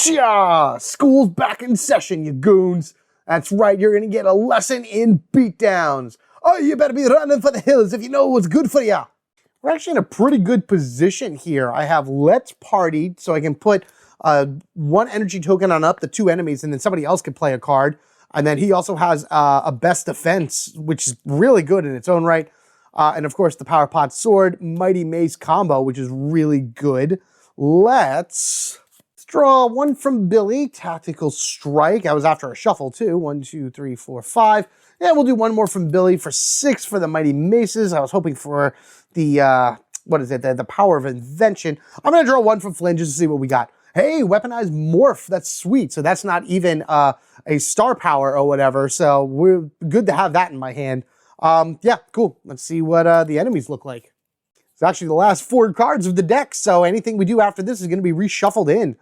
Yeah, school's back in session, you goons. That's right, you're gonna get a lesson in beatdowns. Oh, you better be running for the hills if you know what's good for ya. We're actually in a pretty good position here. I have Let's Party, so I can put one energy token on up the two enemies, and then somebody else can play a card. And then he also has a Best Defense, which is really good in its own right. And of course, the Power Pot Sword, Mighty Mace combo, which is really good. Let's draw one from Billy, Tactical Strike. I was after a shuffle too. 1, 2, 3, 4, 5. Yeah, we'll do one more from Billy for 6 for the Mighty Maces. I was hoping for the, what is it, the Power of Invention. I'm going to draw one from Flynn just to see what we got. Hey, Weaponized Morph. That's sweet. So that's not even a star power or whatever. So we're good to have that in my hand. Yeah, cool. Let's see what the enemies look like. It's actually the last 4 cards of the deck, so anything we do after this is going to be reshuffled in.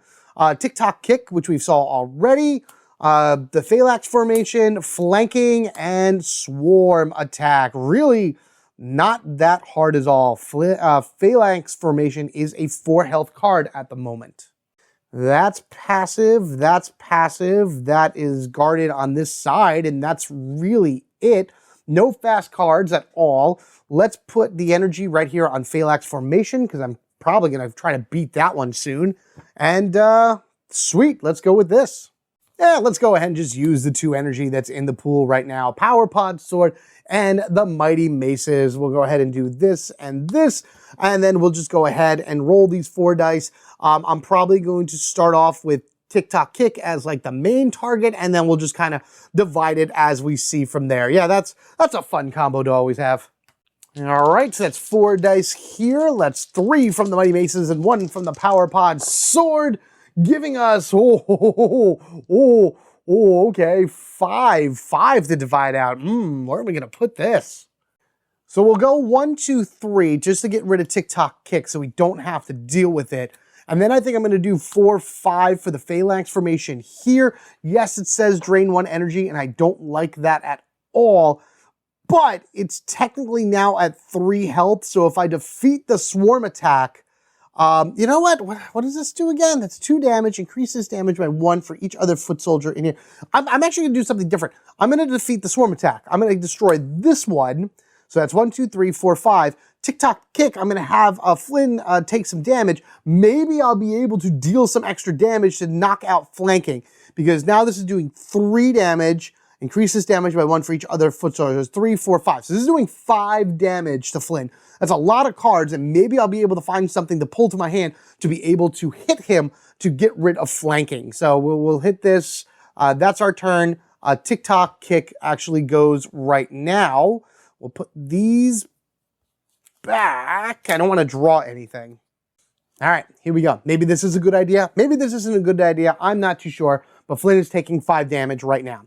Tick-Tock Kick, which we saw already. The Phalanx Formation, Flanking, and Swarm Attack. Really not that hard at all. Phalanx Formation is a 4 health card at the moment. That's passive, that's passive, that is guarded on this side, and that's really it. No fast cards at all. Let's put the energy right here on Phalanx Formation, because I'm probably going to try to beat that one soon. And sweet, let's go with this. Yeah, let's go ahead and just use the 2 energy that's in the pool right now. Power Pod Sword and the Mighty Maces. We'll go ahead and do this, and then we'll just go ahead and roll these 4 dice. I'm probably going to start off with Tick-Tock Kick as like the main target, and then we'll just kind of divide it as we see from there. Yeah, that's a fun combo to always have. All right, so that's 4 dice here. That's 3 from the Mighty Maces and 1 from the Power Pod Sword, giving us, okay, 5 to divide out. Where are we gonna put this? So we'll go 1, 2, 3 just to get rid of Tick-Tock Kick so we don't have to deal with it. And then I think I'm going to do 4, 5 for the Phalanx Formation here. Yes, it says drain 1 energy, and I don't like that at all. But it's technically now at 3 health, so if I defeat the Swarm Attack, you know what? What does this do again? That's 2 damage, increases damage by 1 for each other foot soldier in here. I'm actually going to do something different. I'm going to defeat the Swarm Attack. I'm going to destroy this one. So that's 1, 2, 3, 4, 5. Tick-Tock Kick, I'm going to have Flynn take some damage. Maybe I'll be able to deal some extra damage to knock out Flanking, because now this is doing 3 damage, increases damage by 1 for each other foot soldier. 3, 4, 5. So this is doing 5 damage to Flynn. That's a lot of cards, and maybe I'll be able to find something to pull to my hand to be able to hit him to get rid of Flanking. So we'll hit this. That's our turn. Tick-Tock Kick actually goes right now. We'll put these back. I don't want to draw anything. All right, here we go. Maybe this is a good idea. Maybe this isn't a good idea. I'm not too sure, but Flynn is taking 5 damage right now.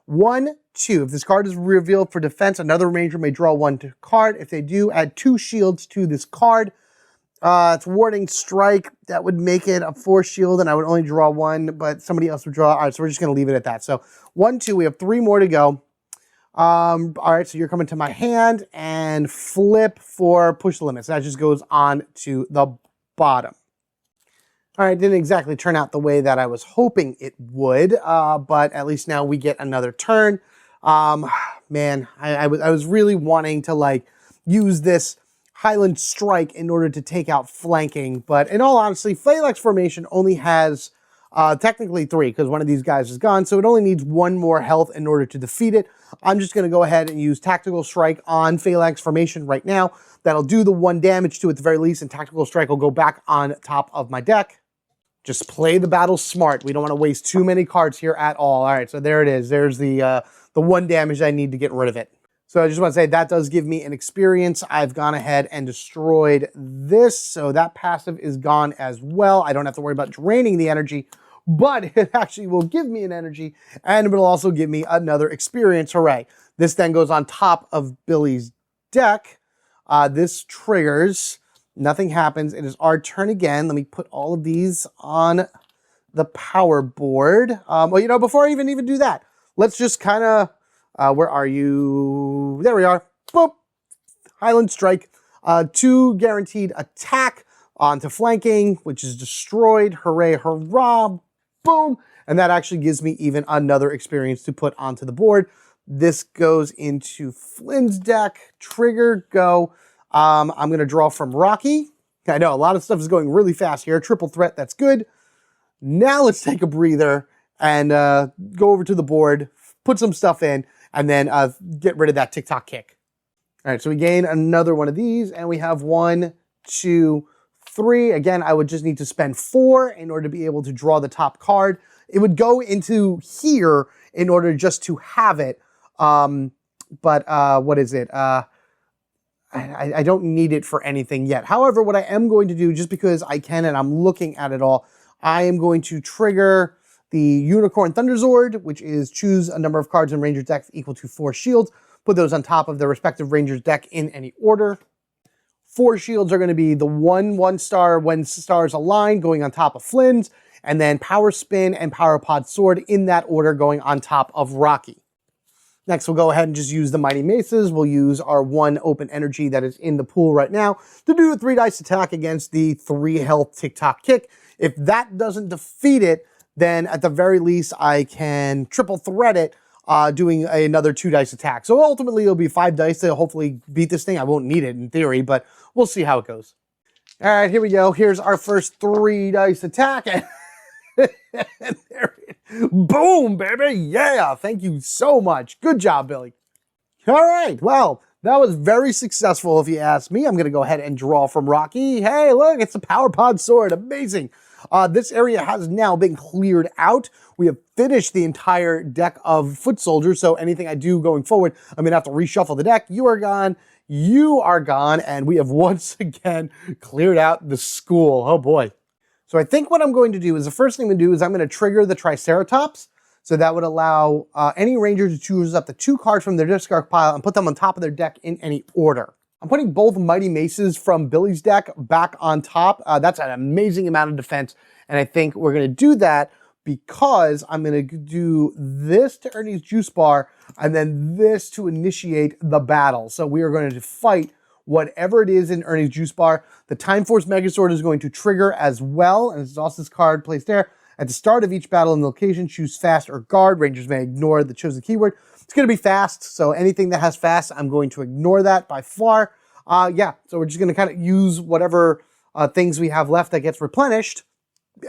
1, 2. If this card is revealed for defense, another ranger may draw 1 card. If they do, add 2 shields to this card. It's Warding Strike. That would make it a 4 shield, and I would only draw 1, but somebody else would draw. All right, so we're just going to leave it at that. So 1, 2. We have 3 more to go. All right, so you're coming to my hand, and flip for push limits. That just goes on to the bottom. All right, didn't exactly turn out the way that I was hoping it would, but at least now we get another turn. Man, I was really wanting to like use this Highland Strike in order to take out Flanking, but in all honesty, Phalanx Formation only has technically 3, because one of these guys is gone, so it only needs 1 more health in order to defeat it. I'm just going to go ahead and use Tactical Strike on Phalanx Formation right now. That'll do the 1 damage to it at the very least, and Tactical Strike will go back on top of my deck. Just play the battle smart. We don't want to waste too many cards here at all. All right, so there it is. There's the 1 damage I need to get rid of it. So I just want to say that does give me an experience. I've gone ahead and destroyed this, so that passive is gone as well. I don't have to worry about draining the energy, but it actually will give me an energy, and it will also give me another experience. Hooray. This then goes on top of Billy's deck. This triggers. Nothing happens. It is our turn again. Let me put all of these on the power board. Well, you know, before I even do that, let's just kind of, where are you? There we are. Boop. Highland Strike. 2 guaranteed attack onto Flanking, which is destroyed. Hooray, hurrah. boom. And that actually gives me even another experience to put onto the board. This goes into Flynn's deck. Trigger, go. I'm going to draw from Rocky. I know a lot of stuff is going really fast here. Triple threat, that's good. Now let's take a breather and go over to the board, put some stuff in, and then get rid of that TikTok kick. All right, so we gain another one of these, and we have 1, 2, 3. Again, I would just need to spend 4 in order to be able to draw the top card. It would go into here in order just to have it. What is it? I don't need it for anything yet. However, what I am going to do, just because I can and I'm looking at it all, I am going to trigger the Unicorn Thunder Zord, which is choose a number of cards in Ranger's deck equal to 4 shields. Put those on top of the respective Ranger's deck in any order. 4 shields are going to be the 1/1 when stars align going on top of Flynn's, and then Power Spin and Power Pod Sword in that order going on top of Rocky. Next, we'll go ahead and just use the Mighty Maces. We'll use our 1 open energy that is in the pool right now to do a 3 dice attack against the 3 health TikTok kick. If that doesn't defeat it, then at the very least, I can triple threat it, doing another 2 dice attack. So ultimately, it'll be 5 dice to hopefully beat this thing. I won't need it in theory, but we'll see how it goes. All right, here we go. Here's our first 3 dice attack. And there it is. Boom, baby. Yeah, thank you so much. Good job, Billy. All right, well, that was very successful if you ask me. I'm going to go ahead and draw from Rocky. Hey, look, it's a Power Pod Sword. Amazing. This area has now been cleared out. We have finished the entire deck of foot soldiers, so anything I do going forward, I'm going to have to reshuffle the deck. You are gone. You are gone, and we have once again cleared out the school. Oh, boy. So I think what I'm going to do is the first thing I'm going to do is I'm going to trigger the Triceratops. So that would allow any ranger to choose up to 2 cards from their discard pile and put them on top of their deck in any order. I'm putting both Mighty Maces from Billy's deck back on top. That's an amazing amount of defense. And I think we're going to do that because I'm going to do this to Ernie's Juice Bar and then this to initiate the battle. So we are going to fight whatever it is in Ernie's Juice Bar. The Time Force Megazord is going to trigger as well. And this is also this card placed there. At the start of each battle in the location, choose fast or guard. Rangers may ignore the chosen keyword. It's going to be fast, so anything that has fast, I'm going to ignore that by far. Yeah, so we're just going to kind of use whatever things we have left that gets replenished.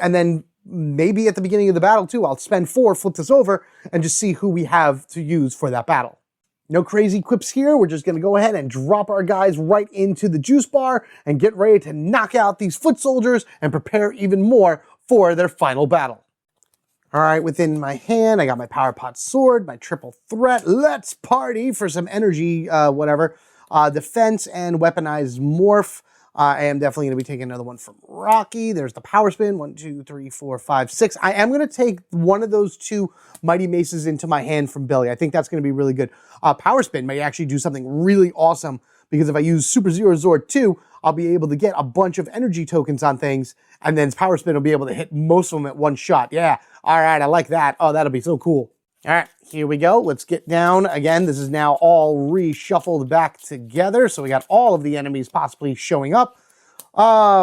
And then maybe at the beginning of the battle, too, I'll spend 4, flip this over, and just see who we have to use for that battle. No crazy quips here. We're just going to go ahead and drop our guys right into the Juice Bar and get ready to knock out these foot soldiers and prepare even more for their final battle. All right, within my hand, I got my Power Pot Sword, my triple threat. Let's party for some energy, whatever. Defense and weaponized morph. I am definitely going to be taking another one from Rocky. There's the Power Spin. 1, 2, 3, 4, 5, 6. I am going to take one of those 2 Mighty Maces into my hand from Billy. I think that's going to be really good. Power Spin may actually do something really awesome because if I use Super Zero Zord 2, I'll be able to get a bunch of energy tokens on things, and then Power Spin will be able to hit most of them at one shot. Yeah, all right, I like that. Oh, that'll be so cool. All right, here we go. Let's get down. Again, this is now all reshuffled back together, so we got all of the enemies possibly showing up.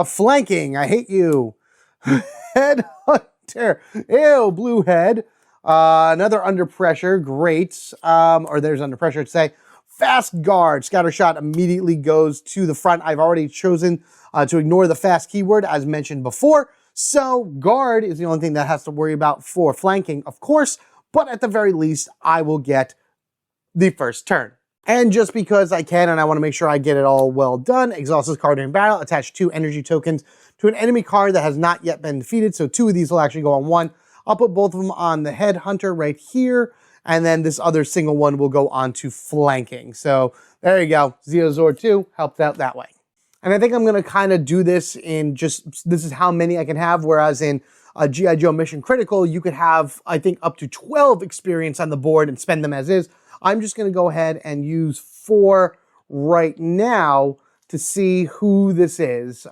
Flanking, I hate you. Headhunter, ew, blue head. Another under pressure, great. Or there's under pressure to say. Fast guard, scatter shot immediately goes to the front. I've already chosen to ignore the fast keyword as mentioned before. So guard is the only thing that has to worry about for flanking, of course, but at the very least, I will get the first turn. And just because I can and I want to make sure I get it all well done, exhaust this card during battle, attach 2 energy tokens to an enemy card that has not yet been defeated. So 2 of these will actually go on 1. I'll put both of them on the Headhunter right here. And then this other single one will go on to flanking. So there you go. Zero Zord 2 helped out that way. And I think I'm going to kind of do this in just, this is how many I can have. Whereas in G.I. Joe Mission Critical, you could have, I think, up to 12 experience on the board and spend them as is. I'm just going to go ahead and use 4 right now to see who this is.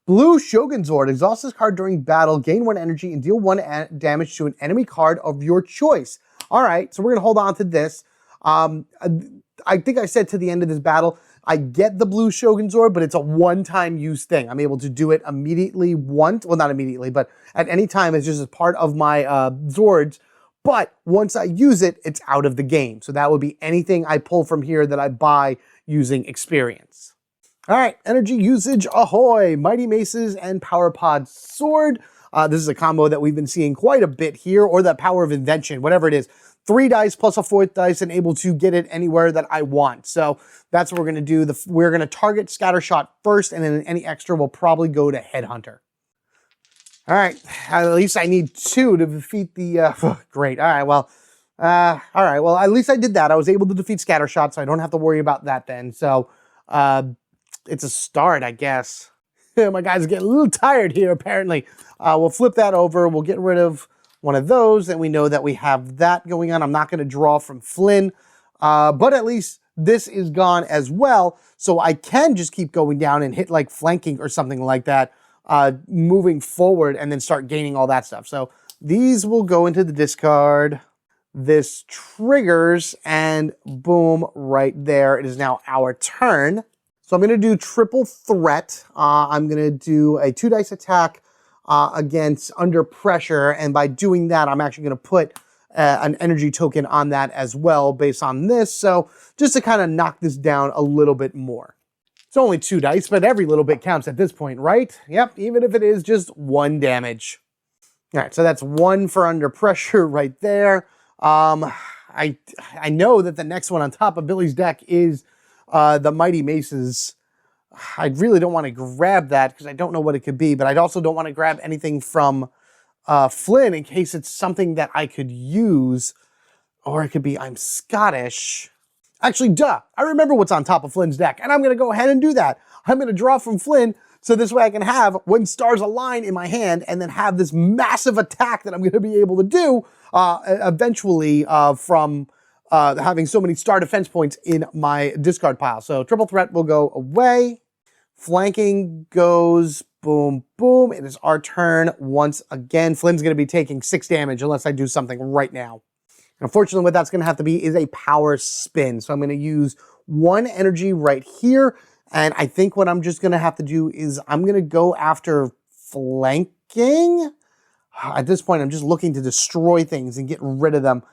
Blue Shogun Zord. Exhaust this card during battle, gain 1 energy, and deal 1 damage to an enemy card of your choice. All right, so we're going to hold on to this. I think I said to the end of this battle, I get the blue Shogun Zord, but it's a one-time use thing. I'm able to do it immediately once. Well, not immediately, but at any time. It's just as part of my Zords. But once I use it, it's out of the game. So that would be anything I pull from here that I buy using experience. All right, energy usage, ahoy! Mighty Maces and Power Pod Sword. This is a combo that we've been seeing quite a bit here, or the Power of Invention, whatever it is. 3 dice plus a 4th dice and able to get it anywhere that I want. So that's what we're going to do. We're going to target Scattershot first, and then any extra will probably go to Headhunter. All right, at least I need 2 to defeat the, great. All right, well, at least I did that. I was able to defeat Scattershot, so I don't have to worry about that then. So it's a start, I guess. My guys are getting a little tired here, apparently. We'll flip that over. We'll get rid of one of those, and we know that we have that going on. I'm not going to draw from Flynn, but at least this is gone as well, so I can just keep going down and hit like flanking or something like that, moving forward, and then start gaining all that stuff. So these will go into the discard. This triggers, and boom, right there. It is now our turn. So I'm going to do triple threat. I'm going to do a 2 dice attack against Under Pressure, and by doing that, I'm actually going to put an energy token on that as well based on this, so just to kind of knock this down a little bit more. It's only 2 dice, but every little bit counts at this point, right? Yep, even if it is just 1 damage. All right, so that's 1 for Under Pressure right there. I know that the next one on top of Billy's deck is the Mighty Maces. I really don't want to grab that because I don't know what it could be, but I also don't want to grab anything from Flynn in case it's something that I could use, or it could be I'm Scottish. Actually, duh, I remember what's on top of Flynn's deck, and I'm going to go ahead and do that. I'm going to draw from Flynn, so this way I can have When Stars Align in my hand, and then have this massive attack that I'm going to be able to do eventually from having so many star defense points in my discard pile. So triple threat will go away. Flanking goes boom, boom. It is our turn once again. Flynn's going to be taking 6 damage unless I do something right now. Unfortunately, what that's going to have to be is a power spin. So I'm going to use 1 energy right here. And I think what I'm just going to have to do is I'm going to go after flanking. At this point, I'm just looking to destroy things and get rid of them.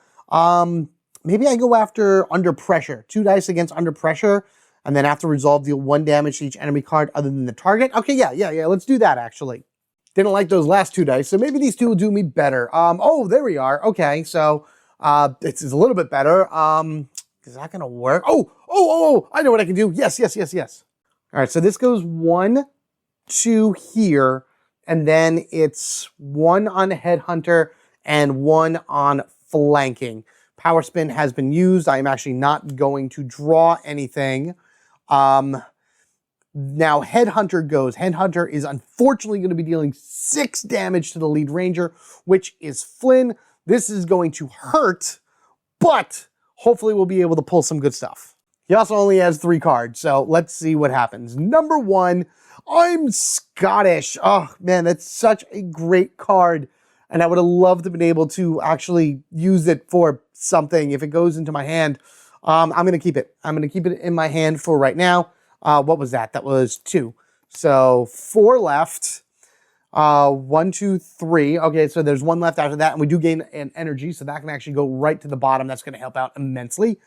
Maybe I go after Under Pressure. 2 dice against Under Pressure. And then after resolve, deal 1 damage to each enemy card other than the target. Okay, yeah. Let's do that, actually. Didn't like those last 2 dice, so maybe these 2 will do me better. Oh, there we are. Okay, so it's a little bit better. Is that going to work? Oh, I know what I can do. Yes. All right, so this goes 1, 2 here, and then it's 1 on Headhunter and 1 on Flanking. Power Spin has been used. I am actually not going to draw anything. Now Headhunter goes. Headhunter is unfortunately going to be dealing 6 damage to the lead ranger, which is Flynn. This is going to hurt, but hopefully we'll be able to pull some good stuff. He also only has 3 cards, so let's see what happens. Number 1, I'm Scottish. Oh man, that's such a great card. And I would have loved to have been able to actually use it for something if it goes into my hand. I'm going to keep it. I'm going to keep it in my hand for right now. What was that? That was 2. So 4 left. 1, 2, 3. Okay, so there's 1 left after that, and we do gain an energy, so that can actually go right to the bottom. That's going to help out immensely.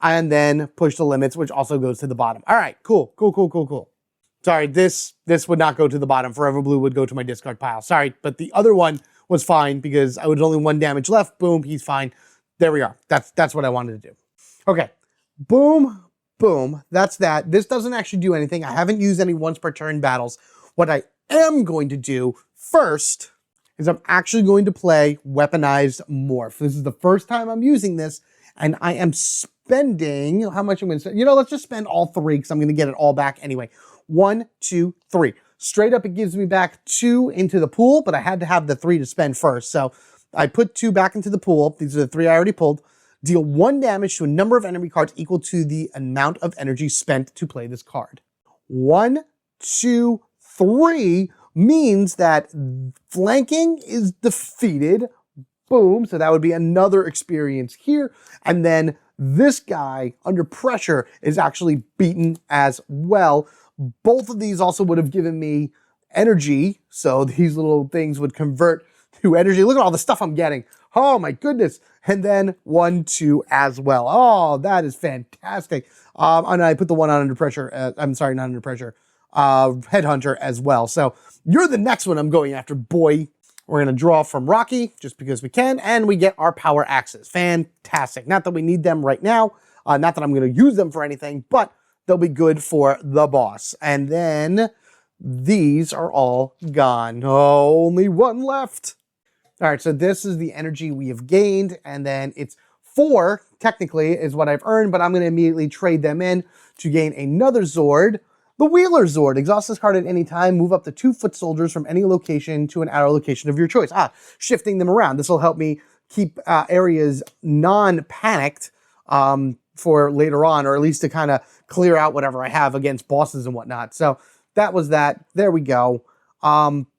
And then push the limits, which also goes to the bottom. All right, cool. Sorry, this would not go to the bottom. Forever Blue would go to my discard pile. Sorry, but the other one was fine because I was only 1 damage left. Boom, he's fine. There we are. That's what I wanted to do. Okay, boom, boom. That's that. This doesn't actually do anything. I haven't used any once per turn battles. What I am going to do first is I'm actually going to play Weaponized Morph. This is the first time I'm using this, and I am spending, how much I'm going to spend? Let's just spend all 3 because I'm going to get it all back anyway. 1, 2, 3. Straight up, it gives me back 2 into the pool, but I had to have the 3 to spend first. So I put 2 back into the pool. These are the 3 I already pulled. Deal 1 damage to a number of enemy cards equal to the amount of energy spent to play this card. 1, 2, 3 means that flanking is defeated. Boom. So that would be another experience here. And then This guy, under pressure, is actually beaten as well. Both of these also would have given me energy, so these little things would convert to energy. Look at all the stuff I'm getting. Oh my goodness. And then 1, 2 as well. Oh, that is fantastic. And I put the one on under pressure. I'm sorry, not under pressure. Headhunter as well. So you're the next one I'm going after, boy. We're going to draw from Rocky just because we can, and we get our power axes. Fantastic. Not that we need them right now. Not that I'm going to use them for anything, but they'll be good for the boss. And then these are all gone. Oh, only one left. All right, so this is the energy we have gained, and then it's 4, technically, is what I've earned, but I'm going to immediately trade them in to gain another Zord. The Wheeler Zord. Exhaust this card at any time. Move up to 2 foot soldiers from any location to an arrow location of your choice. Shifting them around. This will help me keep areas non-panicked for later on, or at least to kind of clear out whatever I have against bosses and whatnot. So that was that. There we go.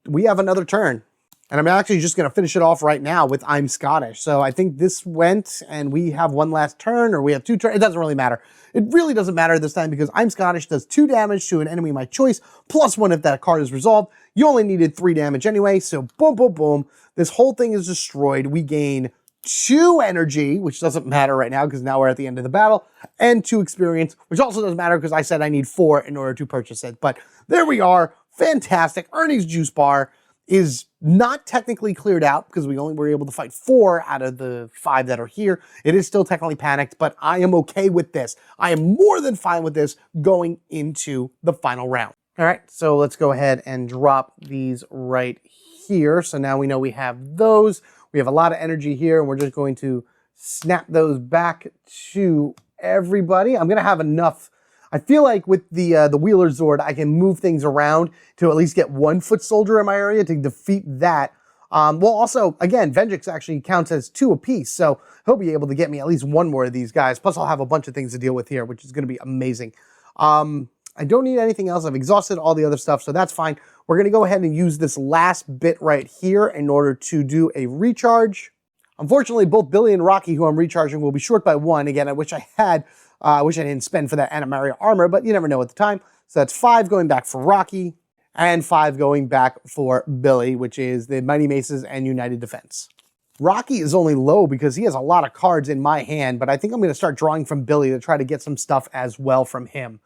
We have another turn. And I'm actually just going to finish it off right now with I'm Scottish. So I think this went, and we have one last turn, or we have 2 turns. It doesn't really matter. It really doesn't matter this time because I'm Scottish does 2 damage to an enemy of my choice, plus 1 if that card is resolved. You only needed 3 damage anyway, so boom, boom, boom. This whole thing is destroyed. We gain 2 energy, which doesn't matter right now because now we're at the end of the battle, and 2 experience, which also doesn't matter because I said I need 4 in order to purchase it. But there we are. Fantastic. Ernie's Juice Bar is not technically cleared out because we only were able to fight 4 out of the 5 that are here. It is still technically panicked, but I am okay with this. I am more than fine with this going into the final round. All right, so let's go ahead and drop these right here. So now we know we have those. We have a lot of energy here, and we're just going to snap those back to everybody. I'm going to have enough. I feel like with the Wheeler Zord, I can move things around to at least get 1 foot soldier in my area to defeat that. Well, also, again, Venjix actually counts as 2 apiece, so he'll be able to get me at least 1 more of these guys. Plus, I'll have a bunch of things to deal with here, which is going to be amazing. I don't need anything else. I've exhausted all the other stuff, so that's fine. We're going to go ahead and use this last bit right here in order to do a recharge. Unfortunately, both Billy and Rocky, who I'm recharging, will be short by 1. Again, I wish I had... I wish I didn't spend for that Animaria armor, but you never know at the time. So that's 5 going back for Rocky, and 5 going back for Billy, which is the Mighty Maces and United Defense. Rocky is only low because he has a lot of cards in my hand, but I think I'm going to start drawing from Billy to try to get some stuff as well from him.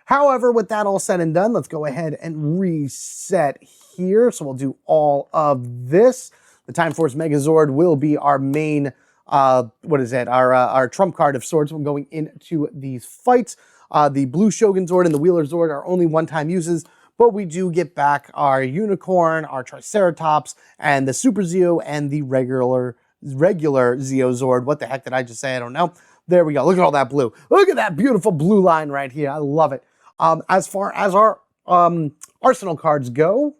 However, with that all said and done, let's go ahead and reset here. So we'll do all of this. The Time Force Megazord will be our main our trump card of sorts when going into these fights. The Blue Shogun Zord and the Wheeler Zord are only one-time uses, but we do get back our Unicorn, our Triceratops, and the Super Zeo and the regular Zeo Zord. What the heck did I just say? I don't know. There we go. Look at all that blue. Look at that beautiful blue line right here. I love it. As far as our arsenal cards go,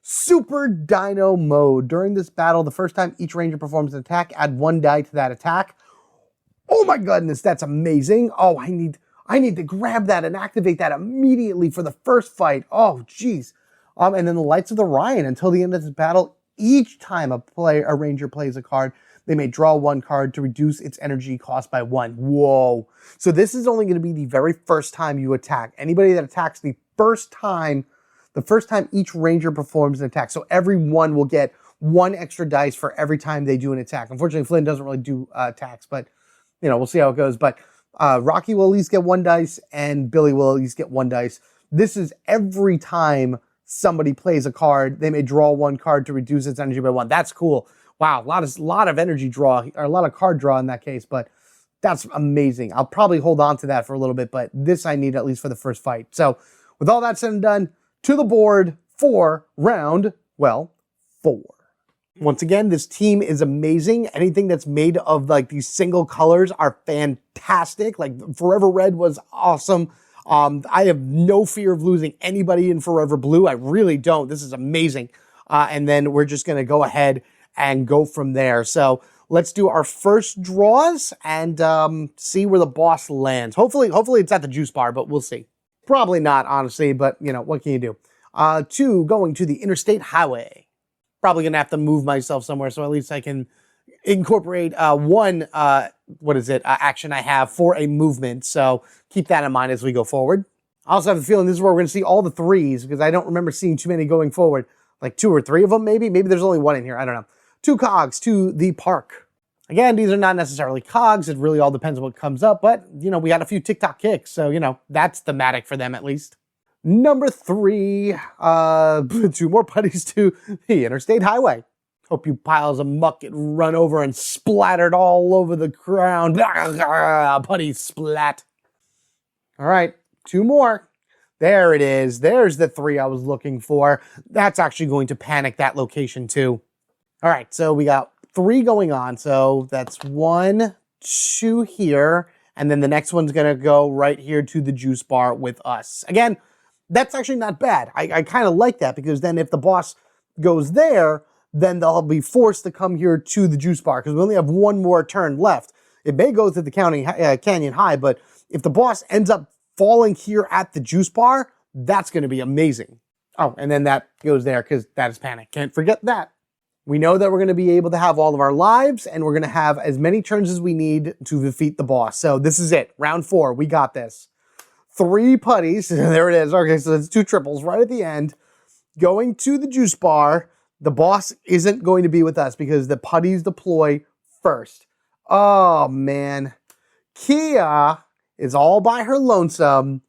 Super Dino Mode. During this battle, the first time each ranger performs an attack, add 1 die to that attack. Oh my goodness, that's amazing. Oh, I need to grab that and activate that immediately for the first fight. Oh, geez. And then the Lights of the Rhine. Until the end of this battle, each time a ranger plays a card, they may draw 1 card to reduce its energy cost by 1. Whoa. So this is only going to be the very first time you attack. Anybody that attacks the first time each ranger performs an attack. So everyone will get 1 extra dice for every time they do an attack. Unfortunately, Flynn doesn't really do attacks, but you know, we'll see how it goes. But Rocky will at least get 1 dice, and Billy will at least get 1 dice. This is every time somebody plays a card, they may draw 1 card to reduce its energy by 1. That's cool. Wow, a lot of energy draw, or a lot of card draw in that case, but that's amazing. I'll probably hold on to that for a little bit, but this I need at least for the first fight. So with all that said and done, to the board for round, 4. Once again, this team is amazing. Anything that's made of like these single colors are fantastic. Like Forever Red was awesome. I have no fear of losing anybody in Forever Blue. I really don't. This is amazing. And then we're just going to go ahead and go from there. So let's do our first draws and see where the boss lands. Hopefully it's at the juice bar, but we'll see. Probably not, honestly, but you know, what can you do? 2, going to the interstate highway. Probably gonna have to move myself somewhere so at least I can incorporate one, action I have for a movement. So keep that in mind as we go forward. I also have the feeling this is where we're going to see all the threes because I don't remember seeing too many going forward. Like 2 or 3 of them, maybe. Maybe there's only 1 in here. I don't know. 2 cogs to the park. Again, these are not necessarily cogs. It really all depends on what comes up. But, you know, we got a few TikTok kicks. So, you know, that's thematic for them at least. Number 3, 2 more putties to the interstate highway. Hope you piles of muck get run over and splattered all over the ground. Putty splat. All right, 2 more. There it is. There's the 3 I was looking for. That's actually going to panic that location too. All right, so we got 3 going on. So that's 1, 2 here. And then the next one's going to go right here to the juice bar with us. Again, that's actually not bad. I kind of like that because then if the boss goes there, then they'll be forced to come here to the juice bar because we only have 1 more turn left. It may go to the canyon high, but if the boss ends up falling here at the juice bar, that's going to be amazing. Oh, and then that goes there because that is panic. Can't forget that. We know that we're going to be able to have all of our lives and we're going to have as many turns as we need to defeat the boss. So this is it. Round 4. We got this. 3 putties. There it is. Okay, so it's 2 triples right at the end. Going to the juice bar. The boss isn't going to be with us because the putties deploy first. Oh, man. Kia is all by her lonesome.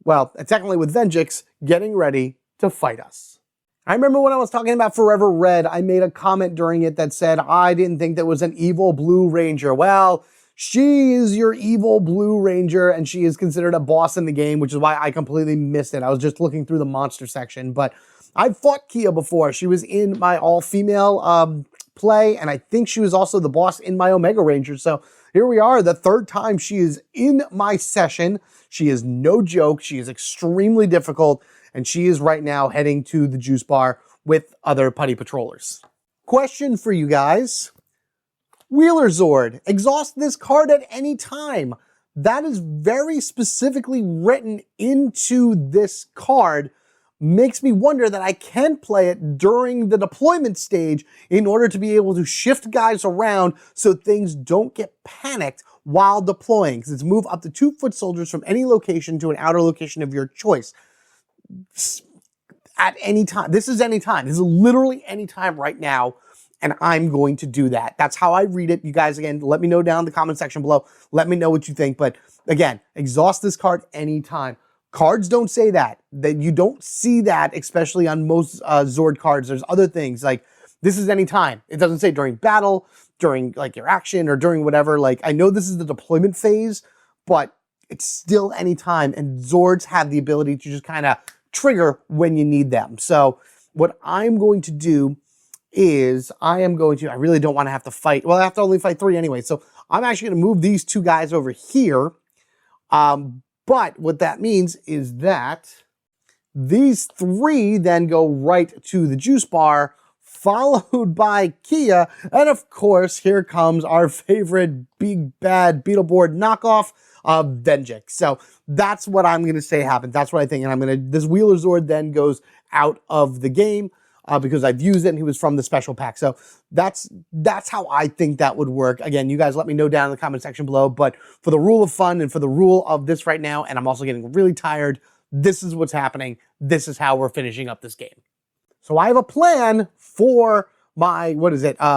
Well, technically with Venjix, getting ready to fight us. I remember when I was talking about Forever Red, I made a comment during it that said, I didn't think there was an evil Blue Ranger. Well, she is your evil Blue Ranger, and she is considered a boss in the game, which is why I completely missed it. I was just looking through the monster section, but I've fought Kia before. She was in my all-female play, and I think she was also the boss in my Omega Ranger. So here we are, the 3rd time she is in my session. She is no joke. She is extremely difficult, and she is right now heading to the juice bar with other putty patrollers. Question for you guys. Wheeler Zord, exhaust this card at any time. That is very specifically written into this card. Makes me wonder that I can play it during the deployment stage in order to be able to shift guys around so things don't get panicked while deploying. Because it's move up to 2 foot soldiers from any location to an outer location of your choice. At any time. This is any time. This is literally any time right now. And I'm going to do that. That's how I read it. You guys, again, let me know down in the comment section below. Let me know what you think. But again, exhaust this card anytime. Cards don't say that. You don't see that, especially on most Zord cards. There's other things like this is any time. It doesn't say during battle, during like your action, or during whatever. Like I know this is the deployment phase, but it's still any time. And Zords have the ability to just kind of trigger when you need them. So what I'm going to do is I really don't want to have to fight. Well, I have to only fight 3 anyway. So I'm actually going to move these 2 guys over here. But what that means is that these 3 then go right to the juice bar, followed by Kia. And of course, here comes our favorite big bad Beetleboard knockoff of Venjix. So that's what I'm going to say happens. That's what I think. And this Wheeler Zord then goes out of the game because I've used it and he was from the special pack. So that's how I think that would work. Again, you guys let me know down in the comment section below. But for the rule of fun and for the rule of this right now, and I'm also getting really tired, this is what's happening. This is how we're finishing up this game. So I have a plan for my,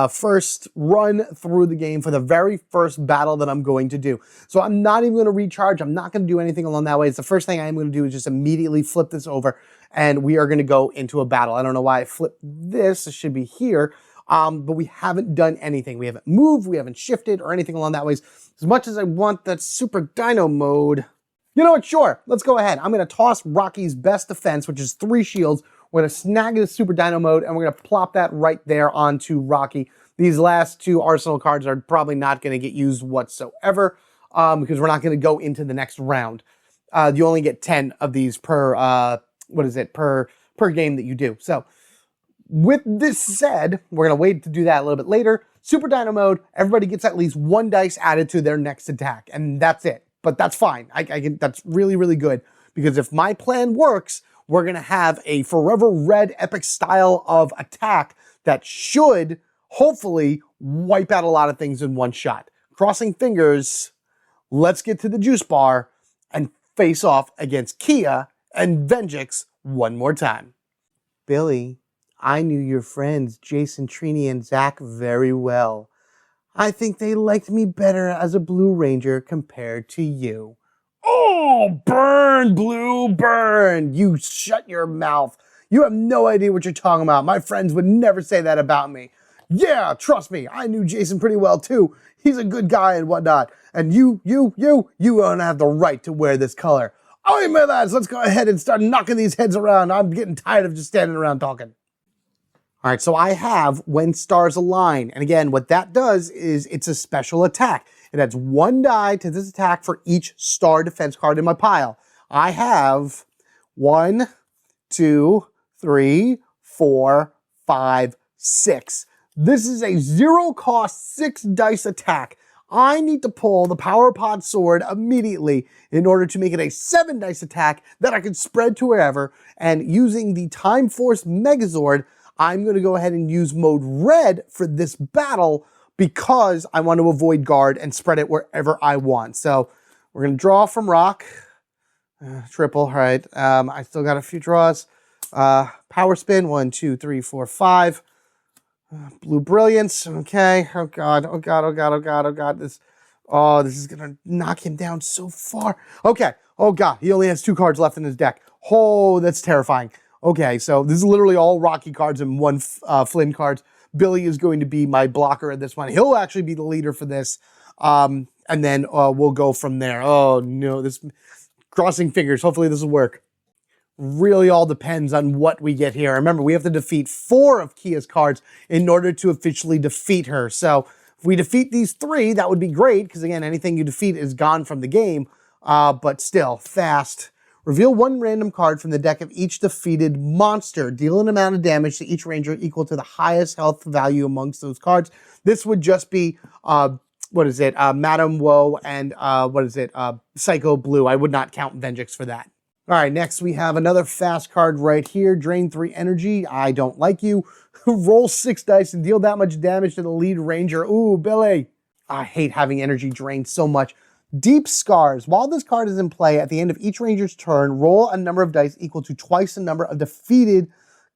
first run through the game for the very first battle that I'm going to do. So I'm not even going to recharge. I'm not going to do anything along that way. It's the first thing I am going to do is just immediately flip this over and we are going to go into a battle. I don't know why I flipped this. It should be here. But we haven't done anything. We haven't moved. We haven't shifted or anything along that way. As much as I want that Super Dino mode, you know what? Sure. Let's go ahead. I'm going to toss Rocky's best defense, which is 3 shields. We're going to snag the Super Dino mode, and we're going to plop that right there onto Rocky. These last 2 Arsenal cards are probably not going to get used whatsoever because we're not going to go into the next round. You only get 10 of these per, per game that you do. So with this said, we're going to wait to do that a little bit later. Super Dino mode, everybody gets at least 1 dice added to their next attack, and that's it. But that's fine. That's really, really good because if my plan works, we're going to have a Forever Red epic style of attack that should hopefully wipe out a lot of things in one shot. Crossing fingers, let's get to the juice bar and face off against Kia and Venjix one more time. Billy, I knew your friends Jason, Trini, and Zach very well. I think they liked me better as a Blue Ranger compared to you. Oh, burn, Blue, burn. You shut your mouth. You have no idea what you're talking about. My friends would never say that about me. Yeah, trust me, I knew Jason pretty well too. He's a good guy and whatnot. And you don't have the right to wear this color. All right, my lads, let's go ahead and start knocking these heads around. I'm getting tired of just standing around talking. All right, so I have When Stars Align. And again, what that does is it's a special attack. It adds 1 die to this attack for each star defense card in my pile. I have 1, 2, 3, 4, 5, 6. This is a 0-cost 6 dice attack. I need to pull the Power Pod Sword immediately in order to make it a 7 dice attack that I can spread to wherever. And using the Time Force Megazord, I'm going to go ahead and use mode red for this battle because I want to avoid guard and spread it wherever I want. So we're going to draw from rock. Triple, all right. I still got a few draws. Power spin, 1, 2, 3, 4, 5. Blue Brilliance, okay. Oh God, oh God, oh God, oh God, oh God. This is going to knock him down so far. Okay, oh God, he only has 2 cards left in his deck. Oh, that's terrifying. Okay, so this is literally all Rocky cards and 1 Flynn cards. Billy is going to be my blocker in this one. He'll actually be the leader for this. And then we'll go from there. Oh no, this crossing fingers. Hopefully this will work. Really all depends on what we get here. Remember, we have to defeat 4 of Kia's cards in order to officially defeat her. So if we defeat these 3, that would be great, because again, anything you defeat is gone from the game. But still, fast. Reveal 1 random card from the deck of each defeated monster. Deal an amount of damage to each ranger equal to the highest health value amongst those cards. This would just be, Madame Woe and, Psycho Blue. I would not count Venjix for that. All right, next we have another fast card right here. Drain 3 energy. I don't like you. Roll 6 dice and deal that much damage to the lead ranger. Ooh, Billy. I hate having energy drained so much. Deep Scars. While this card is in play, at the end of each ranger's turn, roll a number of dice equal to twice the number of defeated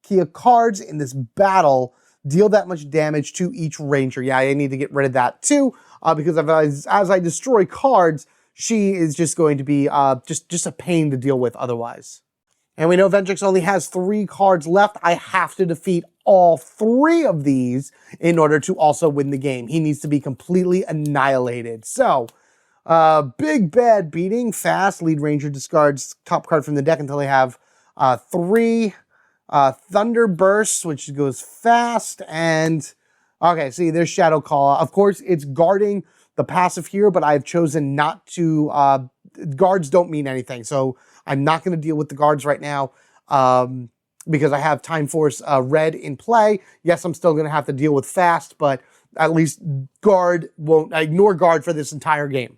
Kia cards in this battle. Deal that much damage to each ranger. Yeah, I need to get rid of that too, because as I destroy cards, she is just going to be just a pain to deal with otherwise. And we know Venjix only has 3 cards left. I have to defeat all 3 of these in order to also win the game. He needs to be completely annihilated. So, big bad beating, fast. Lead Ranger discards top card from the deck until they have 3 Thunder Bursts, which goes fast. And, okay, see, there's Shadow Call. Of course, it's guarding the passive here, but I've chosen not to. Guards don't mean anything, so I'm not going to deal with the guards right now because I have Time Force red in play. Yes, I'm still going to have to deal with fast, but at least guard won't ignore guard for this entire game.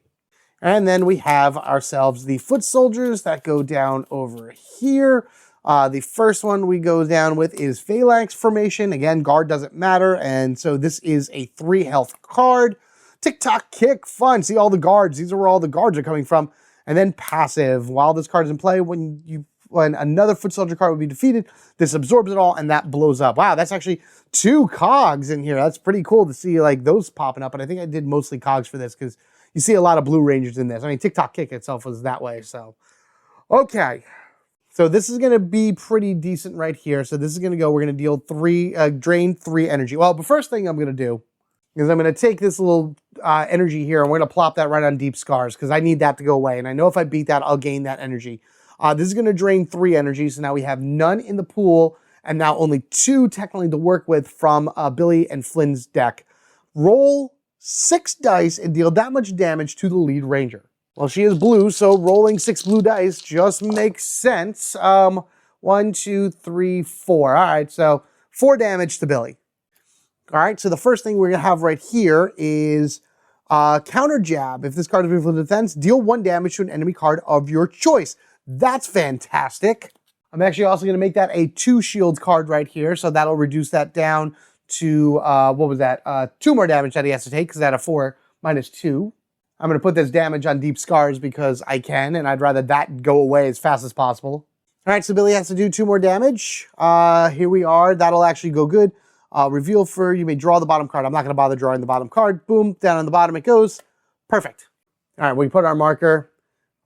And then we have ourselves the Foot Soldiers that go down over here. The first one we go down with is Phalanx Formation. Again, guard doesn't matter, and so this is a 3 health card. Tick-tock kick, fun. See all the guards. These are where all the guards are coming from. And then passive. While this card is in play, when another Foot Soldier card would be defeated, this absorbs it all and that blows up. Wow, that's actually 2 cogs in here. That's pretty cool to see like those popping up. And I think I did mostly cogs for this because you see a lot of Blue Rangers in this. I mean, Tick-tock kick itself was that way. So, okay. So this is going to be pretty decent right here. So this is going to go, we're going to deal drain 3 energy. Well, the first thing I'm going to do is I'm going to take this little energy here and we're going to plop that right on Deep Scars because I need that to go away. And I know if I beat that, I'll gain that energy. This is going to drain 3 energy. So now we have none in the pool and now only 2 technically to work with from Billy and Flynn's deck. Roll 6 dice and deal that much damage to the lead ranger. Well, she is blue, so rolling 6 blue dice just makes sense. 1, 2, 3, 4. All right, so 4 damage to Billy. All right, so the first thing we're going to have right here is Counter Jab. If this card is moved for defense, deal 1 damage to an enemy card of your choice. That's fantastic. I'm actually also going to make that a 2 shields card right here, so that'll reduce that down to, what was that? 2 more damage that he has to take, because that a 4 minus 2. I'm going to put this damage on Deep Scars because I can, and I'd rather that go away as fast as possible. All right, so Billy has to do 2 more damage. Here we are. That'll actually go good. Reveal for, you may draw the bottom card. I'm not going to bother drawing the bottom card. Boom, down on the bottom it goes. Perfect. All right, we put our marker.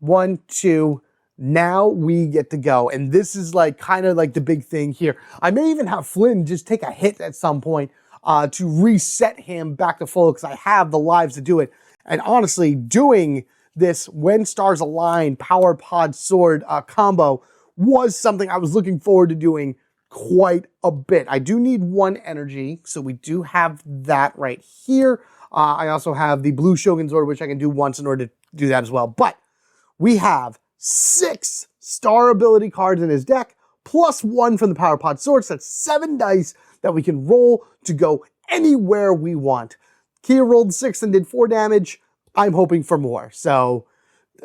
1, 2. Now we get to go. And this is like kind of like the big thing here. I may even have Flynn just take a hit at some point to reset him back to full because I have the lives to do it. And honestly, doing this when stars align power pod sword combo was something I was looking forward to doing quite a bit. I do need 1 energy, so we do have that right here. I also have the blue Shogun Zord, which I can do once in order to do that as well. But we have 6 star ability cards in his deck, plus 1 from the power pod sword. So that's 7 dice that we can roll to go anywhere we want. Kia rolled 6 and did 4 damage. I'm hoping for more. So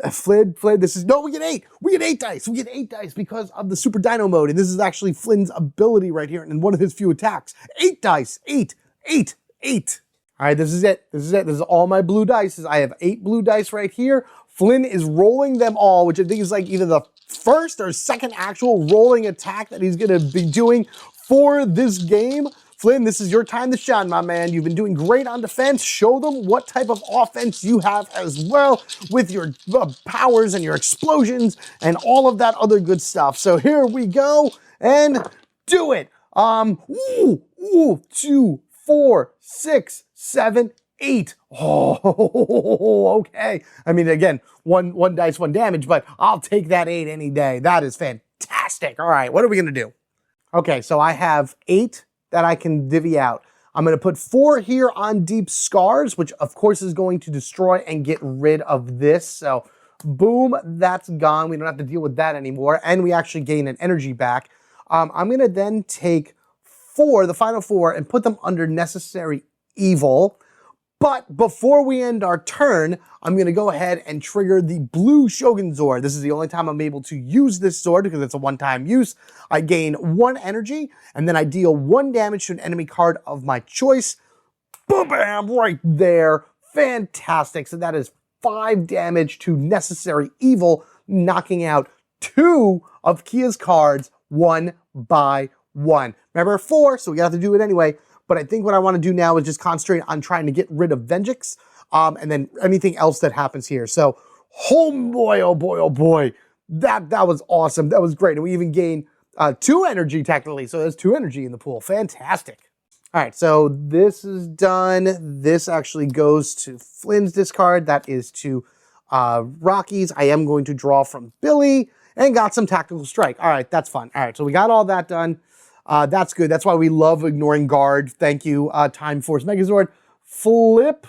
Flynn, this is, no, we get 8. We get 8 dice. We get 8 dice because of the Super Dino mode. And this is actually Flynn's ability right here and one of his few attacks. 8 dice. 8, 8, 8. All right, this is it. This is it. This is all my blue dice. I have 8 blue dice right here. Flynn is rolling them all, which I think is like either the first or second actual rolling attack that he's going to be doing for this game. Flynn, this is your time to shine, my man. You've been doing great on defense. Show them what type of offense you have as well with your powers and your explosions and all of that other good stuff. So here we go and do it. 2, 4, 6, 7, 8. Oh, okay. I mean, again, one dice, 1 damage, but I'll take that 8 any day. That is fantastic. All right, what are we going to do? Okay, so I have 8 that I can divvy out. I'm going to put 4 here on Deep Scars, which of course is going to destroy and get rid of this. So boom, that's gone. We don't have to deal with that anymore. And we actually gain an energy back. I'm going to then take 4, the final 4, and put them under Necessary Evil. But before we end our turn, I'm going to go ahead and trigger the blue Shogun Zord. This is the only time I'm able to use this sword because it's a one-time use. I gain 1 energy, and then I deal 1 damage to an enemy card of my choice. Boom, bam, right there. Fantastic. So that is 5 damage to Necessary Evil, knocking out 2 of Kia's cards 1 by 1. Remember 4, so we got to do it anyway. But I think what I want to do now is just concentrate on trying to get rid of Venjix, and then anything else that happens here. So, oh boy, that was awesome. That was great. And we even gained 2 energy technically. So there's 2 energy in the pool. Fantastic. All right, so this is done. This actually goes to Flynn's discard. That is to Rocky's. I am going to draw from Billy and got some Tactical Strike. All right, that's fun. All right, so we got all that done. That's good. That's why we love ignoring guard. Thank you, Time Force Megazord. Flip.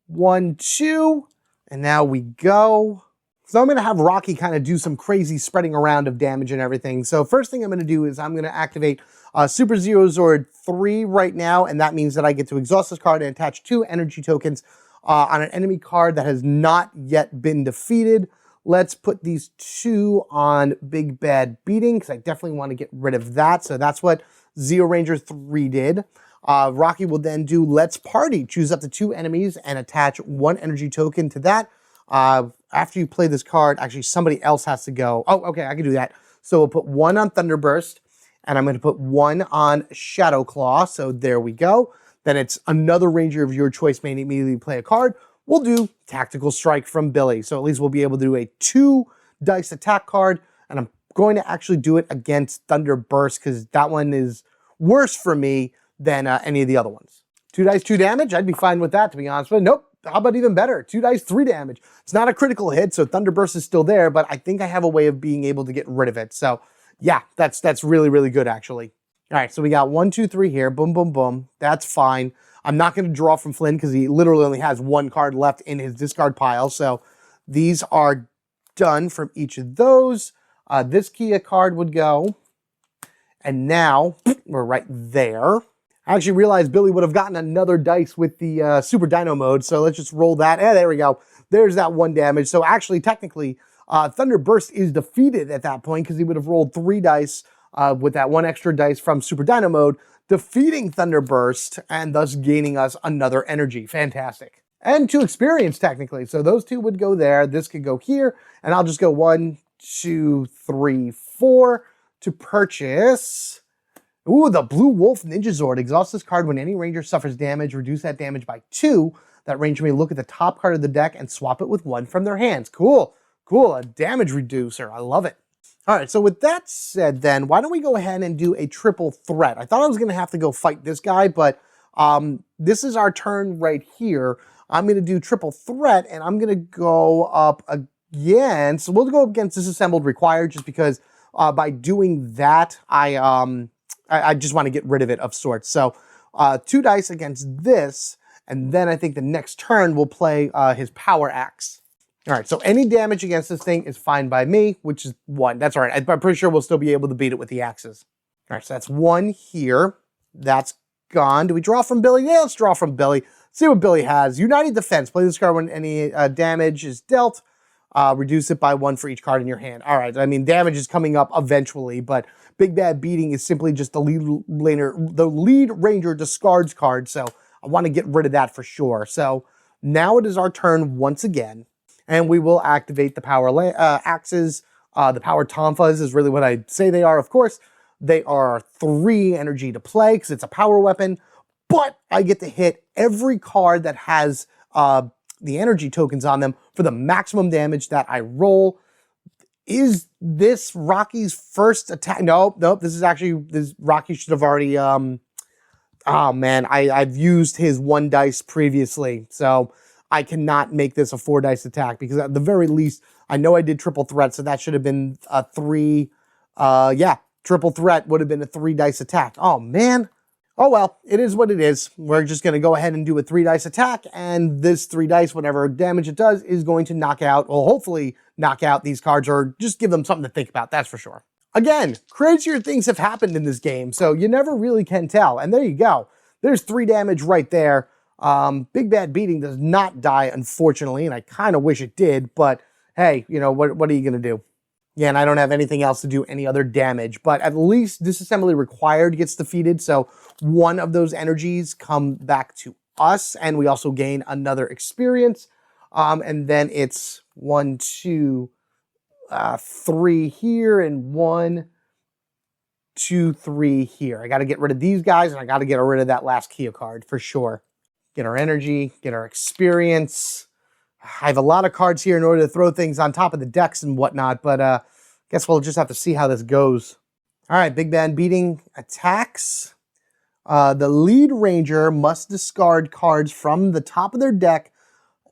1, 2. And now we go. So I'm going to have Rocky kind of do some crazy spreading around of damage and everything. So first thing I'm going to do is I'm going to activate Super Zero Zord 3 right now. And that means that I get to exhaust this card and attach 2 energy tokens on an enemy card that has not yet been defeated. Let's put these 2 on Big Bad Beating, because I definitely want to get rid of that. So that's what Zeo Ranger 3 did. Rocky will then do Let's Party. Choose up to 2 enemies and attach 1 energy token to that. After you play this card, actually somebody else has to go. Oh, okay, I can do that. So we'll put 1 on Thunderburst, and I'm going to put 1 on Shadow Claw. So there we go. Then it's another Ranger of your choice may immediately play a card. We'll do Tactical Strike from Billy. So at least we'll be able to do a 2 dice attack card. And I'm going to actually do it against Thunder Burst because that one is worse for me than any of the other ones. 2 dice, 2 damage. I'd be fine with that, to be honest. But nope. How about even better? 2 dice, 3 damage. It's not a critical hit, so Thunder Burst is still there, but I think I have a way of being able to get rid of it. So yeah, that's really, really good, actually. All right, so we got 1, 2, 3 here. Boom, boom, boom. That's fine. I'm not going to draw from Flynn because he literally only has 1 card left in his discard pile. So these are done from each of those. This Kia card would go. And now we're right there. I actually realized Billy would have gotten another dice with the Super Dino mode. So let's just roll that. And there we go. There's that 1 damage. So actually, technically, Thunder Burst is defeated at that point because he would have rolled 3 dice with that 1 extra dice from Super Dino mode defeating Thunderburst and thus gaining us another energy. Fantastic. And 2 experience technically. So those 2 would go there. This could go here. And I'll just go 1, 2, 3, 4 to purchase. Ooh, the Blue Wolf Ninja Zord. Exhaust this card when any ranger suffers damage. Reduce that damage by 2. That ranger may look at the top card of the deck and swap it with 1 from their hands. Cool. Cool. A damage reducer. I love it. All right, so with that said then, why don't we go ahead and do a triple threat? I thought I was going to have to go fight this guy, but this is our turn right here. I'm going to do triple threat, and I'm going to go up against, so we'll go up against Disassembled Required, just because by doing that, I just want to get rid of it of sorts. So 2 dice against this, and then I think the next turn we'll play his Power Axe. All right, so any damage against this thing is fine by me, which is 1. That's all right. I'm pretty sure we'll still be able to beat it with the axes. All right, so that's 1 here. That's gone. Do we draw from Billy? Yeah, let's draw from Billy. See what Billy has. United Defense. Play this card when any damage is dealt. Reduce it by 1 for each card in your hand. All right, I mean, damage is coming up eventually, but Big Bad Beating is simply just the lead ranger discards card, so I want to get rid of that for sure. So now it is our turn once again. And we will activate the power axes. The power tonfas is really what I say they are. Of course, they are 3 energy to play because it's a power weapon. But I get to hit every card that has the energy tokens on them for the maximum damage that I roll. Is this Rocky's first attack? Nope. This is actually, Rocky should have already, oh man, I've used his 1 dice previously. So I cannot make this a 4 dice attack because at the very least, I know I did triple threat, so that should have been a 3. Yeah, triple threat would have been a 3 dice attack. Oh man. Oh well, it is what it is. We're just going to go ahead and do a 3 dice attack, and this 3 dice, whatever damage it does, is going to knock out, or hopefully knock out these cards, or just give them something to think about, that's for sure. Again, crazier things have happened in this game, so you never really can tell. And there you go. There's 3 damage right there. Big Bad Beating does not die, unfortunately, and I kind of wish it did, but hey, you know, what are you going to do? Yeah, and I don't have anything else to do any other damage, but at least Disassembly Required gets defeated, so 1 of those energies come back to us, and we also gain another experience, and then it's 1, 2, 3 here, and 1, 2, 3 here. I got to get rid of these guys, and I got to get rid of that last Kia card, for sure. Get our energy, get our experience. I have a lot of cards here in order to throw things on top of the decks and whatnot, but guess we'll just have to see how this goes. All right, Big Bad Beating attacks. The lead ranger must discard cards from the top of their deck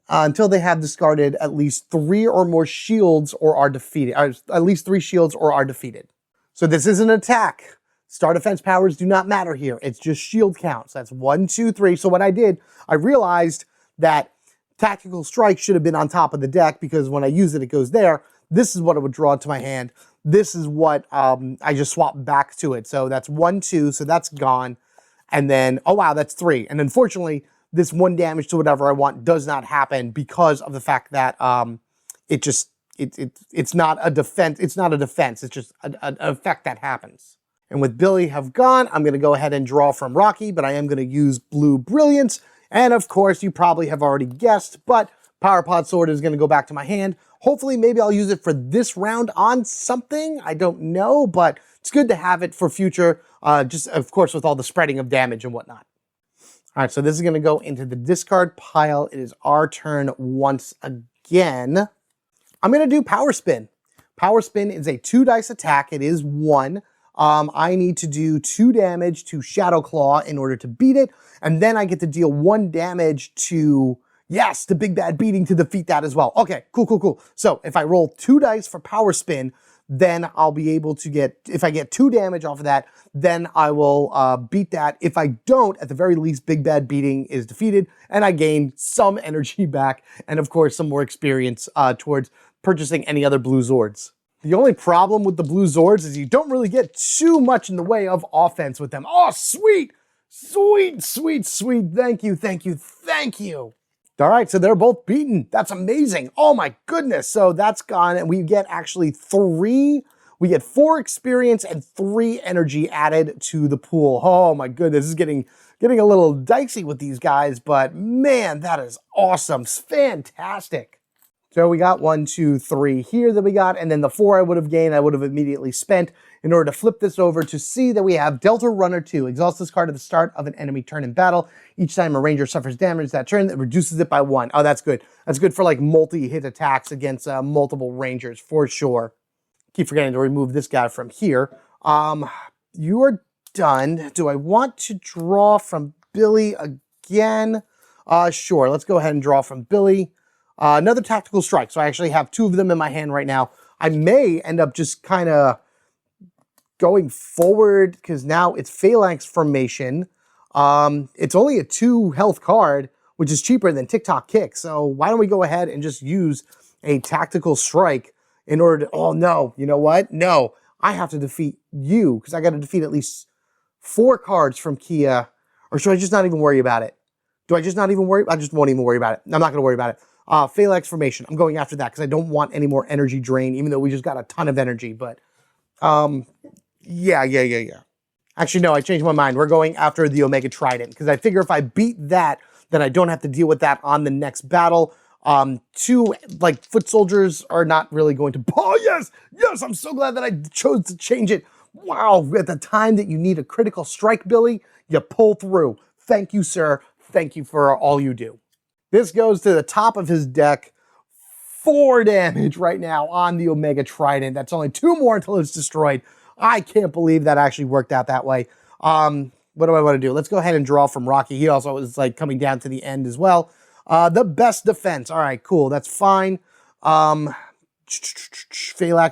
until they have discarded at least 3 or more shields or are defeated. At least 3 shields or are defeated. So this is an attack. Star defense powers do not matter here. It's just shield counts. That's 1, 2, 3. So what I did, I realized that Tactical Strike should have been on top of the deck because when I use it, it goes there. This is what I would draw to my hand. This is what I just swapped back to it. So that's 1, 2. So that's gone. And then, oh wow, that's 3. And unfortunately, this 1 damage to whatever I want does not happen because of the fact that it's not a defense. It's not a defense. It's just an effect that happens. And with Billy have gone, I'm going to go ahead and draw from Rocky, but I am going to use Blue Brilliance. And of course, you probably have already guessed, but Power Pod Sword is going to go back to my hand. Hopefully, maybe I'll use it for this round on something. I don't know, but it's good to have it for future, just of course with all the spreading of damage and whatnot. All right, so this is going to go into the discard pile. It is our turn once again. I'm going to do Power Spin. Power Spin is a 2 dice attack. It is 1. I need to do 2 damage to Shadow Claw in order to beat it, and then I get to deal 1 damage to, yes, the Big Bad Beating to defeat that as well. Okay, cool. So if I roll 2 dice for Power Spin, then I'll be able to get, if I get 2 damage off of that, then I will beat that. If I don't, at the very least, Big Bad Beating is defeated, and I gain some energy back, and of course, some more experience towards purchasing any other blue Zords. The only problem with the blue Zords is you don't really get too much in the way of offense with them. Oh, sweet. Thank you. All right, so they're both beaten. That's amazing. Oh my goodness. So that's gone, and we get actually 3 we get 4 experience and 3 energy added to the pool. Oh my goodness, this is getting a little dicey with these guys, but man, that is awesome. It's fantastic. So we got 1, 2, 3 here that we got, and then the 4 I would have gained, I would have immediately spent in order to flip this over to see that we have Delta Runner 2. Exhaust this card at the start of an enemy turn in battle. Each time a ranger suffers damage that turn, that reduces it by 1. Oh, that's good. That's good for like multi-hit attacks against multiple rangers, for sure. Keep forgetting to remove this guy from here. You are done. Do I want to draw from Billy again? Sure, let's go ahead and draw from Billy. Another tactical strike. So I actually have 2 of them in my hand right now. I may end up just kind of going forward because now it's Phalanx Formation. It's only a 2 health card, which is cheaper than TikTok Kick. So why don't we go ahead and just use a tactical strike in order to, oh no, you know what? No, I have to defeat you because I got to defeat at least 4 cards from Kia. Or should I just not even worry about it? Do I just not even worry? I just won't even worry about it. I'm not going to worry about it. Phalanx Formation. I'm going after that because I don't want any more energy drain, even though we just got a ton of energy. But yeah. Actually, no, I changed my mind. We're going after the Omega Trident because I figure if I beat that, then I don't have to deal with that on the next battle. 2 like foot soldiers are not really going to. Oh yes, I'm so glad that I chose to change it. Wow, at the time that you need a critical strike, Billy, you pull through. Thank you, sir. Thank you for all you do. This goes to the top of his deck. 4 damage right now on the Omega Trident. That's only 2 more until it's destroyed. I can't believe that actually worked out that way. What do I want to do? Let's go ahead and draw from Rocky. He also is like coming down to the end as well. The best defense. All right, cool. That's fine. Phalanx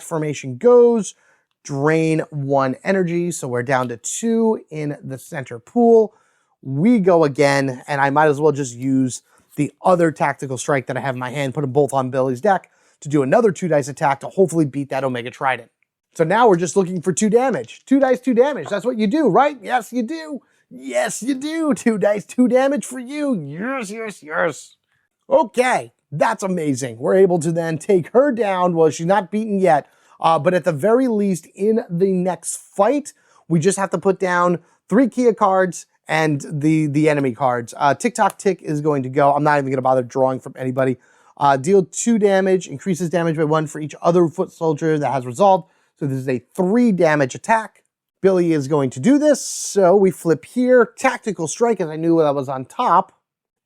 Formation goes. Drain 1 energy. So we're down to 2 in the center pool. We go again, and I might as well just use the other tactical strike that I have in my hand, put them both on Billy's deck to do another 2 dice attack to hopefully beat that Omega Trident. So now we're just looking for 2 damage. 2 dice, 2 damage. That's what you do, right? Yes, you do. Yes, you do. 2 dice, 2 damage for you. Yes. Okay, that's amazing. We're able to then take her down. Well, she's not beaten yet, but at the very least in the next fight, we just have to put down 3 Kia cards and the enemy cards. TikTok Tick is going to go. I'm not even going to bother drawing from anybody. Deal 2 damage, increases damage by 1 for each other foot soldier that has resolved. So this is a 3 damage attack. Billy is going to do this. So we flip here. Tactical strike, as I knew that was on top.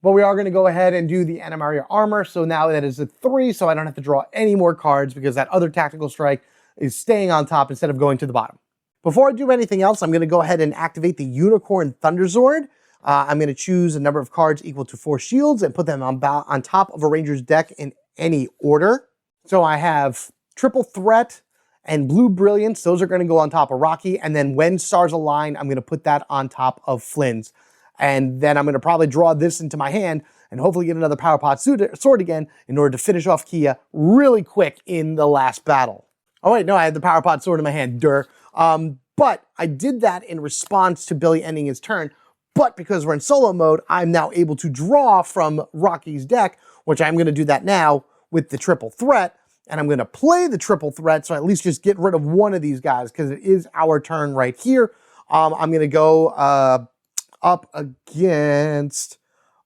But we are going to go ahead and do the Animaria Armor. So now that is a 3, so I don't have to draw any more cards because that other tactical strike is staying on top instead of going to the bottom. Before I do anything else, I'm going to go ahead and activate the Unicorn Thunder Zord. I'm going to choose a number of cards equal to 4 shields and put them on top of a ranger's deck in any order. So I have Triple Threat and Blue Brilliance. Those are going to go on top of Rocky. And then when stars align, I'm going to put that on top of Flynn's. And then I'm going to probably draw this into my hand and hopefully get another Power Pot Sword again in order to finish off Kia really quick in the last battle. Oh wait, no, I had the Power Pot Sword in my hand, but I did that in response to Billy ending his turn. But because we're in solo mode, I'm now able to draw from Rocky's deck, which I'm going to do that now with the Triple Threat. And I'm going to play the Triple Threat, so I at least just get rid of one of these guys, because it is our turn right here. I'm going to go up against...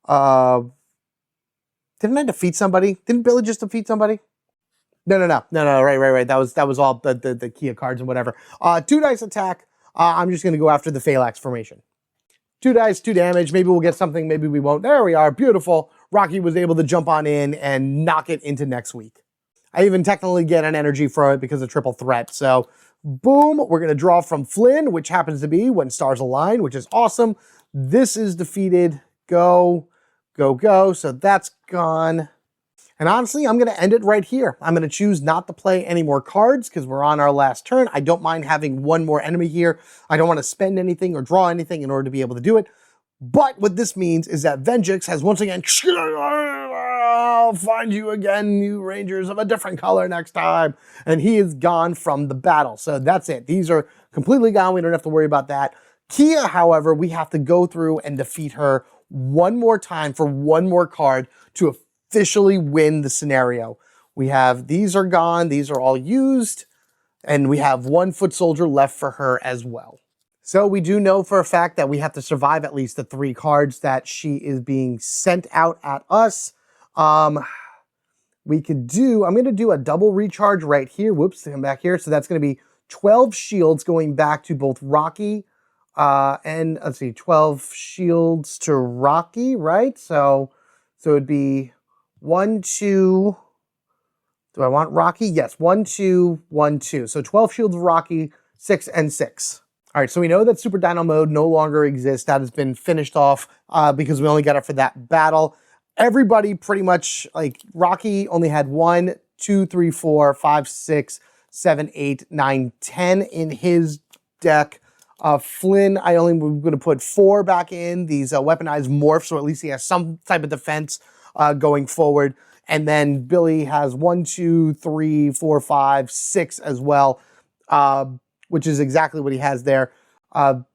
didn't I defeat somebody? Didn't Billy just defeat somebody? No, right. That was all the Kia cards and whatever. 2 dice attack. I'm just going to go after the Phalanx Formation. 2 dice, 2 damage. Maybe we'll get something, maybe we won't. There we are, beautiful. Rocky was able to jump on in and knock it into next week. I even technically get an energy for it because of Triple Threat. So, boom, we're going to draw from Flynn, which happens to be When Stars Align, which is awesome. This is defeated. Go. So that's gone. And honestly, I'm going to end it right here. I'm going to choose not to play any more cards because we're on our last turn. I don't mind having 1 more enemy here. I don't want to spend anything or draw anything in order to be able to do it. But what this means is that Venjix has once again, I'll find you again, you Rangers of a different color next time. And he is gone from the battle. So that's it. These are completely gone. We don't have to worry about that. Kia, however, we have to go through and defeat her 1 more time for 1 more card to officially win the scenario. We have, these are gone. These are all used. And we have 1 foot soldier left for her as well. So we do know for a fact that we have to survive at least the 3 cards that she is being sent out at us. We could do, I'm going to do a double recharge right here. Whoops, come back here. So that's going to be 12 shields going back to both Rocky and let's see, 12 shields to Rocky, right? So it'd be 1, 2. Do I want Rocky? Yes, 1, 2, 1, 2. So 12 shields of Rocky, 6 and 6. All right, so we know that Super Dino mode no longer exists. That has been finished off because we only got it for that battle. Everybody pretty much, like Rocky only had 1, 2, 3, 4, 5, 6, 7, 8, 9, 10 in his deck. Flynn, I only was going to put 4 back in, these weaponized morphs, so at least he has some type of defense going forward. And then Billy has 1, 2, 3, 4, 5, 6 as well, which is exactly what he has there. What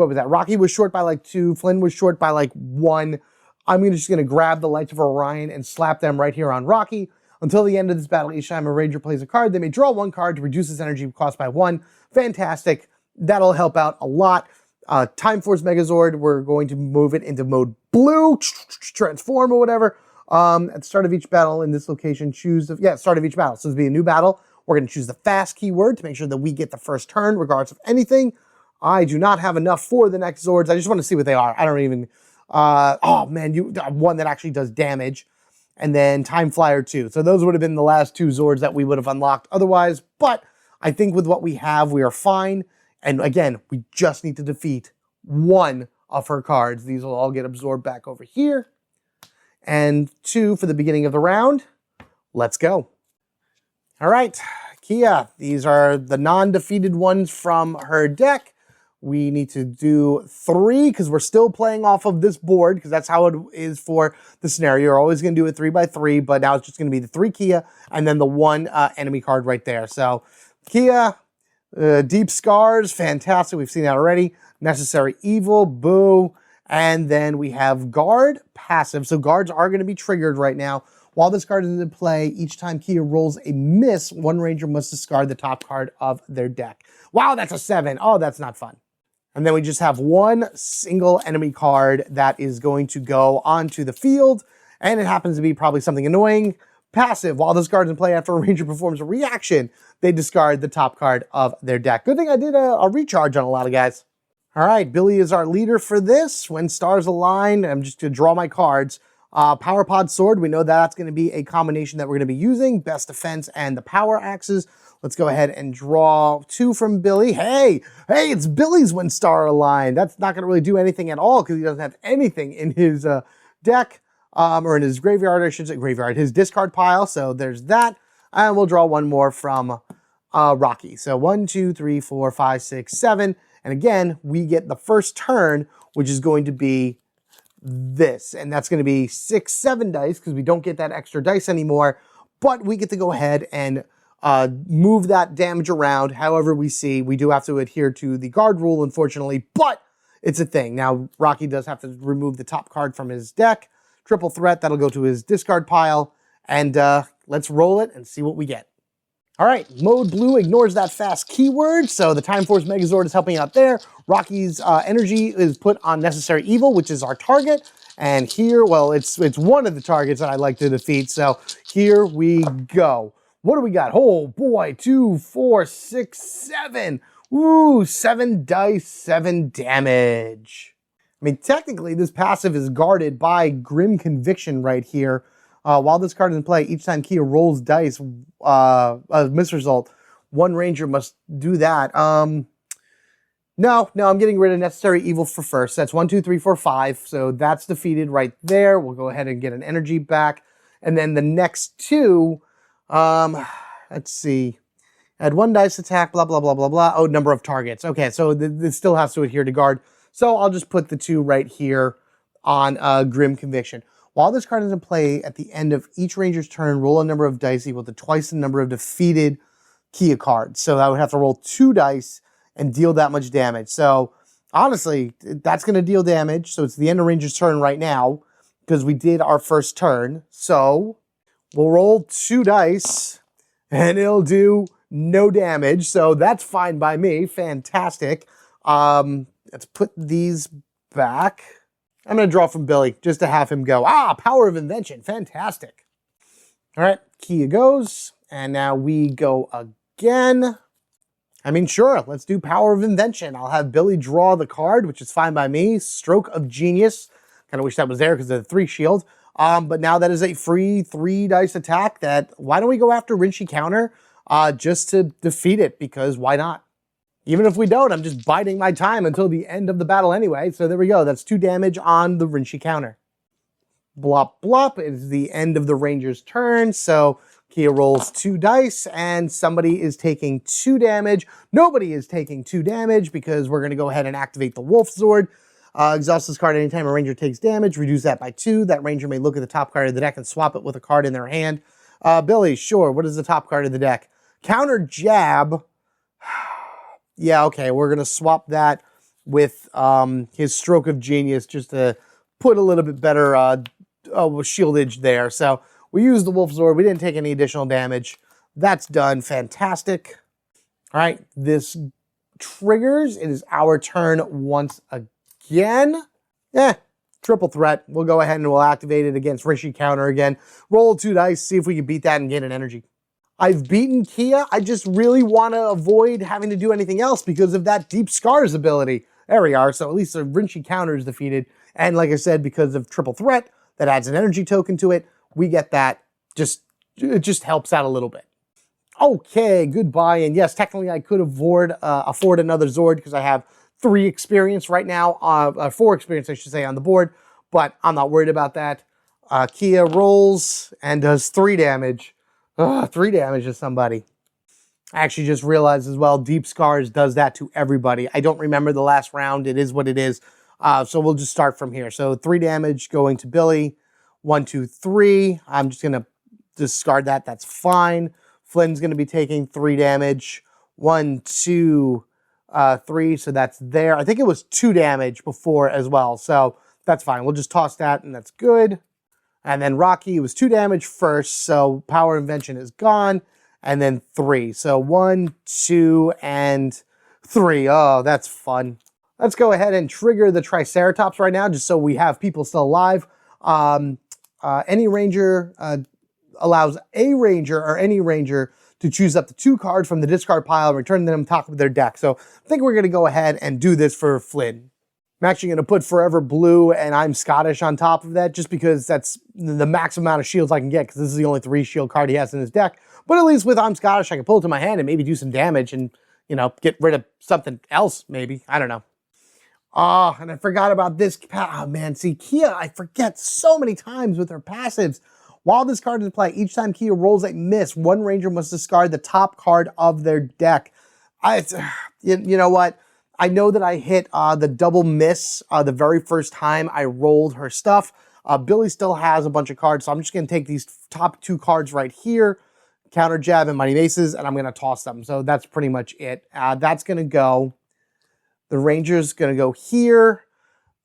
was that? Rocky was short by like 2. Flynn was short by like 1. I'm just going to grab the Lights of Orion and slap them right here on Rocky. Until the end of this battle, each time a Ranger plays a card, they may draw 1 card to reduce its energy cost by 1. Fantastic. That'll help out a lot. Time Force Megazord, we're going to move it into mode blue, transform or whatever. At the start of each battle in this location, choose the, start of each battle. So this will be a new battle. We're going to choose the fast keyword to make sure that we get the first turn, regardless of anything. I do not have enough for the next Zords. I just want to see what they are. I don't even, oh man, one that actually does damage. And then Time Flyer 2. So those would have been the last 2 Zords that we would have unlocked otherwise. But I think with what we have, we are fine. And again, we just need to defeat 1 of her cards. These will all get absorbed back over here. And 2 for the beginning of the round. Let's go. All right, Kia, these are the non-defeated ones from her deck. We need to do 3 because we're still playing off of this board because that's how it is for the scenario. You're always going to do it 3 by 3, but now it's just going to be the 3 Kia and then the 1 enemy card right there. So Kia, Deep Scars, fantastic. We've seen that already. Necessary Evil, boo. And then we have Guard, passive. So guards are going to be triggered right now. While this card is in play, each time Kia rolls a miss, 1 Ranger must discard the top card of their deck. Wow, that's a 7. Oh, that's not fun. And then we just have 1 single enemy card that is going to go onto the field. And it happens to be probably something annoying. Passive. While this card is in play, after a Ranger performs a reaction, they discard the top card of their deck. Good thing I did a recharge on a lot of guys. All right, Billy is our leader for this. When stars align, I'm just going to draw my cards. Power Pod Sword, we know that's going to be a combination that we're going to be using. Best defense and the power axes. Let's go ahead and draw 2 from Billy. Hey, it's Billy's when star aligned. That's not going to really do anything at all because he doesn't have anything in his deck. Or in his graveyard, I should say graveyard, his discard pile. So there's that. And we'll draw 1 more from Rocky. So 1, 2, 3, 4, 5, 6, 7. And again, we get the first turn, which is going to be this. And that's going to be 6, 7 dice because we don't get that extra dice anymore. But we get to go ahead and move that damage around however we see. We do have to adhere to the guard rule, unfortunately, but it's a thing. Now, Rocky does have to remove the top card from his deck. Triple threat, that'll go to his discard pile. And let's roll it and see what we get. All right, mode blue ignores that fast keyword, so the Time Force Megazord is helping out there. Rocky's energy is put on Necessary Evil, which is our target. And here, well, it's one of the targets that I like to defeat, so here we go. What do we got? Oh boy, 2, 4, 6, 7. Ooh, 7 dice, 7 damage. I mean, technically, this passive is guarded by Grim Conviction right here. While this card is in play, each time Kia rolls dice, a misresult, 1 Ranger must do that. No, I'm getting rid of Necessary Evil for first. That's 1, 2, 3, 4, 5. So that's defeated right there. We'll go ahead and get an energy back. And then the next 2, let's see. Add 1 dice attack, blah, blah, blah, blah, blah. Oh, number of targets. Okay, so this still has to adhere to guard. So I'll just put the 2 right here on Grim Conviction. While this card is in play, at the end of each Ranger's turn, roll a number of dice equal to twice the number of defeated Kia cards. So I would have to roll 2 dice and deal that much damage. So honestly, that's going to deal damage. So it's the end of Ranger's turn right now because we did our first turn. So we'll roll 2 dice and it'll do no damage, so that's fine by me. Fantastic. Let's put these back. I'm going to draw from Billy just to have him go. Ah, Power of Invention. Fantastic. All right, Kia goes, and now we go again. I mean, sure, let's do Power of Invention. I'll have Billy draw the card, which is fine by me. Stroke of Genius. Kind of wish that was there because of the 3 shield. But now that is a free 3 dice attack that, why don't we go after Rinchi counter just to defeat it? Because why not? Even if we don't, I'm just biding my time until the end of the battle anyway. So there we go. That's 2 damage on the Rinchi counter. Blop, blop. It is the end of the Ranger's turn. So Kia rolls 2 dice and somebody is taking 2 damage. Nobody is taking 2 damage because we're going to go ahead and activate the Wolf Zord. Exhaust this card anytime a Ranger takes damage. Reduce that by 2. That Ranger may look at the top card of the deck and swap it with a card in their hand. Billy, sure. What is the top card of the deck? Counter Jab. Yeah, okay. We're going to swap that with his Stroke of Genius just to put a little bit better shieldage there. So we used the Wolf Zord. We didn't take any additional damage. That's done. Fantastic. All right. This triggers. It is our turn once again. Triple threat. We'll go ahead and we'll activate it against Rishi counter again. Roll 2 dice. See if we can beat that and gain an energy. I've beaten Kia. I just really want to avoid having to do anything else because of that Deep Scars ability. There we are. So at least the Rinchi counter is defeated. And like I said, because of triple threat, that adds an energy token to it. We get that. It just helps out a little bit. Okay, goodbye. And yes, technically I could afford another Zord because I have 3 experience right now. 4 experience, I should say, on the board. But I'm not worried about that. Kia rolls and does 3 damage. 3 damage to somebody. I actually just realized as well, Deep Scars does that to everybody. I don't remember the last round. It is what it is. So we'll just start from here. So 3 damage going to Billy. 1, 2, 3. I'm just going to discard that. That's fine. Flynn's going to be taking 3 damage. 1, 2, 3. So that's there. I think it was 2 damage before as well. So that's fine. We'll just toss that and that's good. And then Rocky was 2 damage first, so Power Invention is gone. And then 3. So 1, 2, and 3. Oh, that's fun. Let's go ahead and trigger the Triceratops right now, just so we have people still alive. Any Ranger allows a Ranger or any Ranger to choose up to 2 cards from the discard pile and return them on top of their deck. So I think we're going to go ahead and do this for Flynn. I'm actually going to put Forever Blue and I'm Scottish on top of that just because that's the max amount of shields I can get because this is the only 3 shield card he has in his deck. But at least with I'm Scottish, I can pull it to my hand and maybe do some damage and, you know, get rid of something else maybe. I don't know. And I forgot about this. Oh, man. See, Kia, I forget so many times with her passives. While this card is in play, each time Kia rolls a miss, 1 Ranger must discard the top card of their deck. You know what? I know that I hit the double miss the very first time I rolled her stuff. Billy still has a bunch of cards, so I'm just going to take these top 2 cards right here, Counter Jab and Mighty Maces, and I'm going to toss them. So that's pretty much it. That's going to go. The Ranger's going to go here.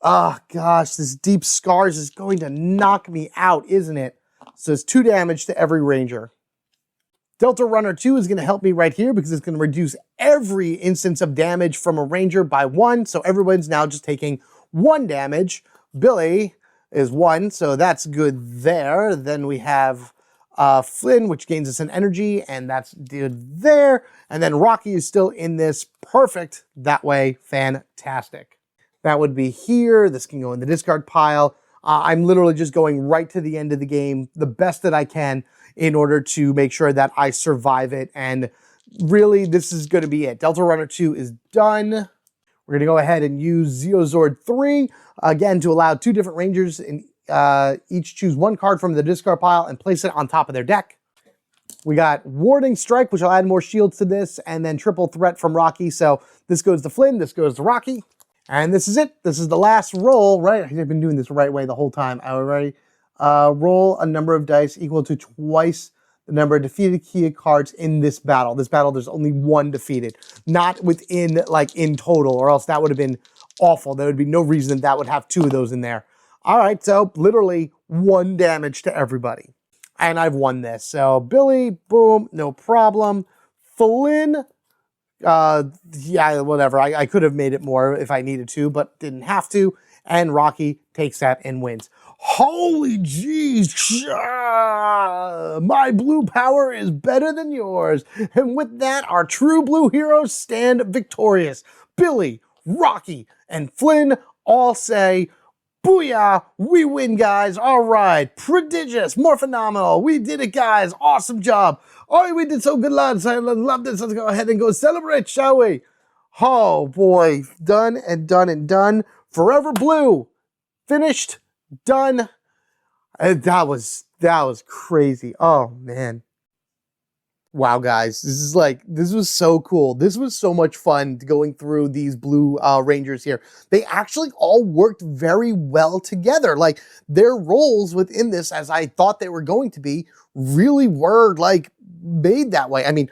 Oh, gosh, this Deep Scars is going to knock me out, isn't it? So it's 2 damage to every Ranger. Delta Runner 2 is going to help me right here because it's going to reduce every instance of damage from a Ranger by 1. So everyone's now just taking 1 damage. Billy is 1, so that's good there. Then we have Flynn, which gains us an energy, and that's good there. And then Rocky is still in this. Perfect that way. Fantastic. That would be here. This can go in the discard pile. I'm literally just going right to the end of the game, the best that I can, in order to make sure that I survive it. And really, this is going to be it. Delta Runner 2 is done. We're going to go ahead and use Zord 3, again, to allow 2 different Rangers in each choose 1 card from the discard pile and place it on top of their deck. We got Warding Strike, which will add more shields to this, and then Triple Threat from Rocky. So this goes to Flynn, this goes to Rocky. And this is it. This is the last roll, right? I've been doing this the right way the whole time. I already roll a number of dice equal to twice the number of defeated Kia cards in this battle. This battle, there's only 1 defeated. Not within, like, in total, or else that would have been awful. There would be no reason that would have 2 of those in there. All right, so literally 1 damage to everybody. And I've won this. So Billy, boom, no problem. Flynn, yeah, whatever. I could have made it more if I needed to, but didn't have to. And Rocky takes that and wins. Holy jeez, my blue power is better than yours. And with that, our true blue heroes stand victorious. Billy, Rocky, and Flynn all say, booyah, we win, guys. All right, prodigious, more phenomenal. We did it, guys. Awesome job. Oh, we did so good, lads. I love this. Let's go ahead and go celebrate, shall we? Oh, boy. Done and done and done. Forever Blue. Finished. Done. That was crazy. Oh, man. Wow, guys, this was so cool. This was so much fun going through these blue Rangers here. They actually all worked very well together. Like, their roles within this, as I thought they were going to be, really were, like, made that way. I mean,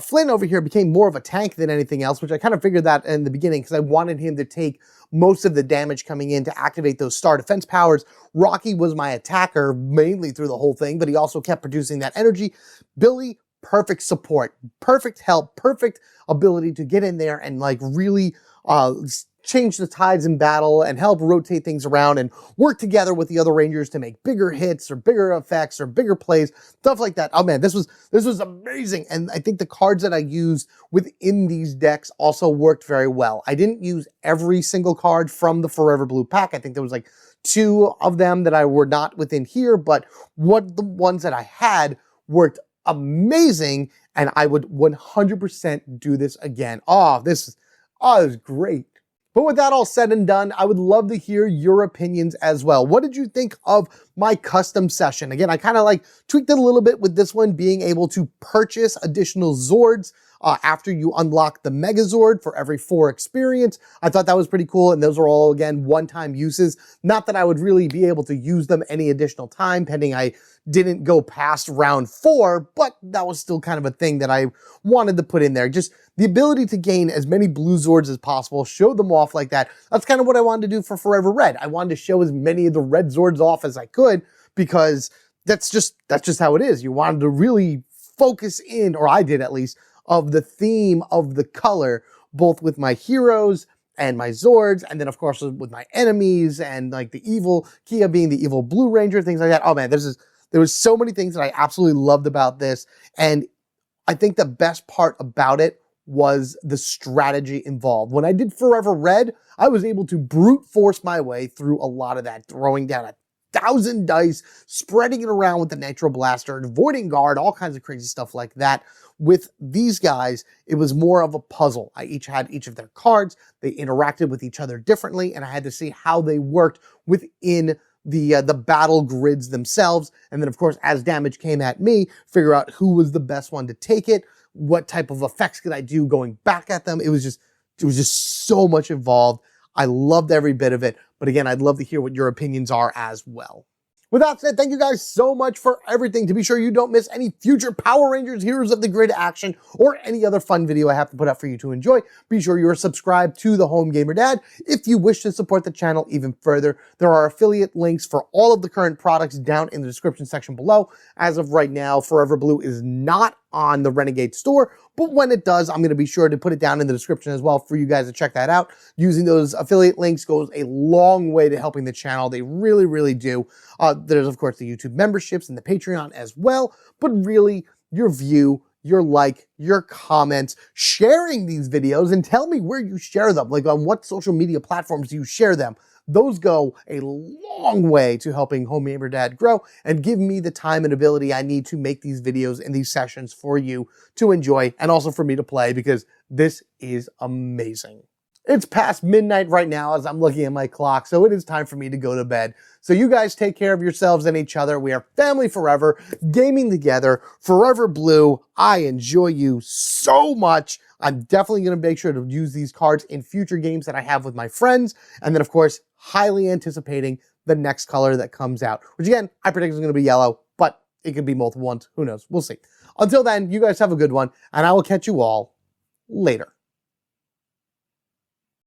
Flynn over here became more of a tank than anything else, which I kind of figured that in the beginning because I wanted him to take most of the damage coming in to activate those star defense powers. Rocky was my attacker mainly through the whole thing, but he also kept producing that energy. Billy, perfect support, perfect help, perfect ability to get in there and like really change the tides in battle and help rotate things around and work together with the other Rangers to make bigger hits or bigger effects or bigger plays, stuff like that. Oh man, this was amazing. And I think the cards that I used within these decks also worked very well. I didn't use every single card from the Forever Blue pack. I think there was like 2 of them that were not within here, but the ones that I had worked amazing, and I would 100% do this again. This is great. But with that all said and done, I would love to hear your opinions as well. What did you think of my custom session? Again, I kind of like tweaked it a little bit with this one, being able to purchase additional Zords after you unlock the Megazord for every 4 experience. I thought that was pretty cool, and those are all, again, one-time uses. Not that I would really be able to use them any additional time, pending I didn't go past round 4, but that was still kind of a thing that I wanted to put in there. Just the ability to gain as many blue Zords as possible, show them off like that. That's kind of what I wanted to do for Forever Red. I wanted to show as many of the red Zords off as I could, because that's just how it is. You wanted to really focus in, or I did at least, of the theme of the color, both with my heroes and my Zords, and then of course with my enemies and like the evil, Kia being the evil Blue Ranger, things like that. Oh man, there was so many things that I absolutely loved about this, and I think the best part about it was the strategy involved. When I did Forever Red, I was able to brute force my way through a lot of that, throwing down 1,000 dice, spreading it around with the Nitro Blaster, avoiding guard, all kinds of crazy stuff like that. With these guys, it was more of a puzzle. I had each of their cards, they interacted with each other differently, and I had to see how they worked within the battle grids themselves. And then of course, as damage came at me, figure out who was the best one to take it, what type of effects could I do going back at them. It was just so much involved. I loved every bit of it. But again, I'd love to hear what your opinions are as well. With that said, thank you guys so much for everything. To be sure you don't miss any future Power Rangers Heroes of the Grid action or any other fun video I have to put out for you to enjoy, be sure you're subscribed to the Home Gamer Dad. If you wish to support the channel even further, there are affiliate links for all of the current products down in the description section below. As of right now, Forever Blue is not on the Renegade store, but when it does, I'm going to be sure to put it down in the description as well for you guys to check that out. Using those affiliate links goes a long way to helping the channel. They really, really do. There's, of course, the YouTube memberships and the Patreon as well, but really, your view, your like, your comments, sharing these videos, and tell me where you share them, like on what social media platforms do you share them. Those go a long way to helping Home Gamer Dad grow and give me the time and ability I need to make these videos and these sessions for you to enjoy, and also for me to play, because this is amazing. It's past midnight right now as I'm looking at my clock, so it is time for me to go to bed. So you guys take care of yourselves and each other. We are family forever, gaming together, Forever Blue. I enjoy you so much. I'm definitely going to make sure to use these cards in future games that I have with my friends. And then, of course, highly anticipating the next color that comes out, which again, I predict is going to be yellow, but it could be multiple ones. Who knows? We'll see. Until then, you guys have a good one, and I will catch you all later.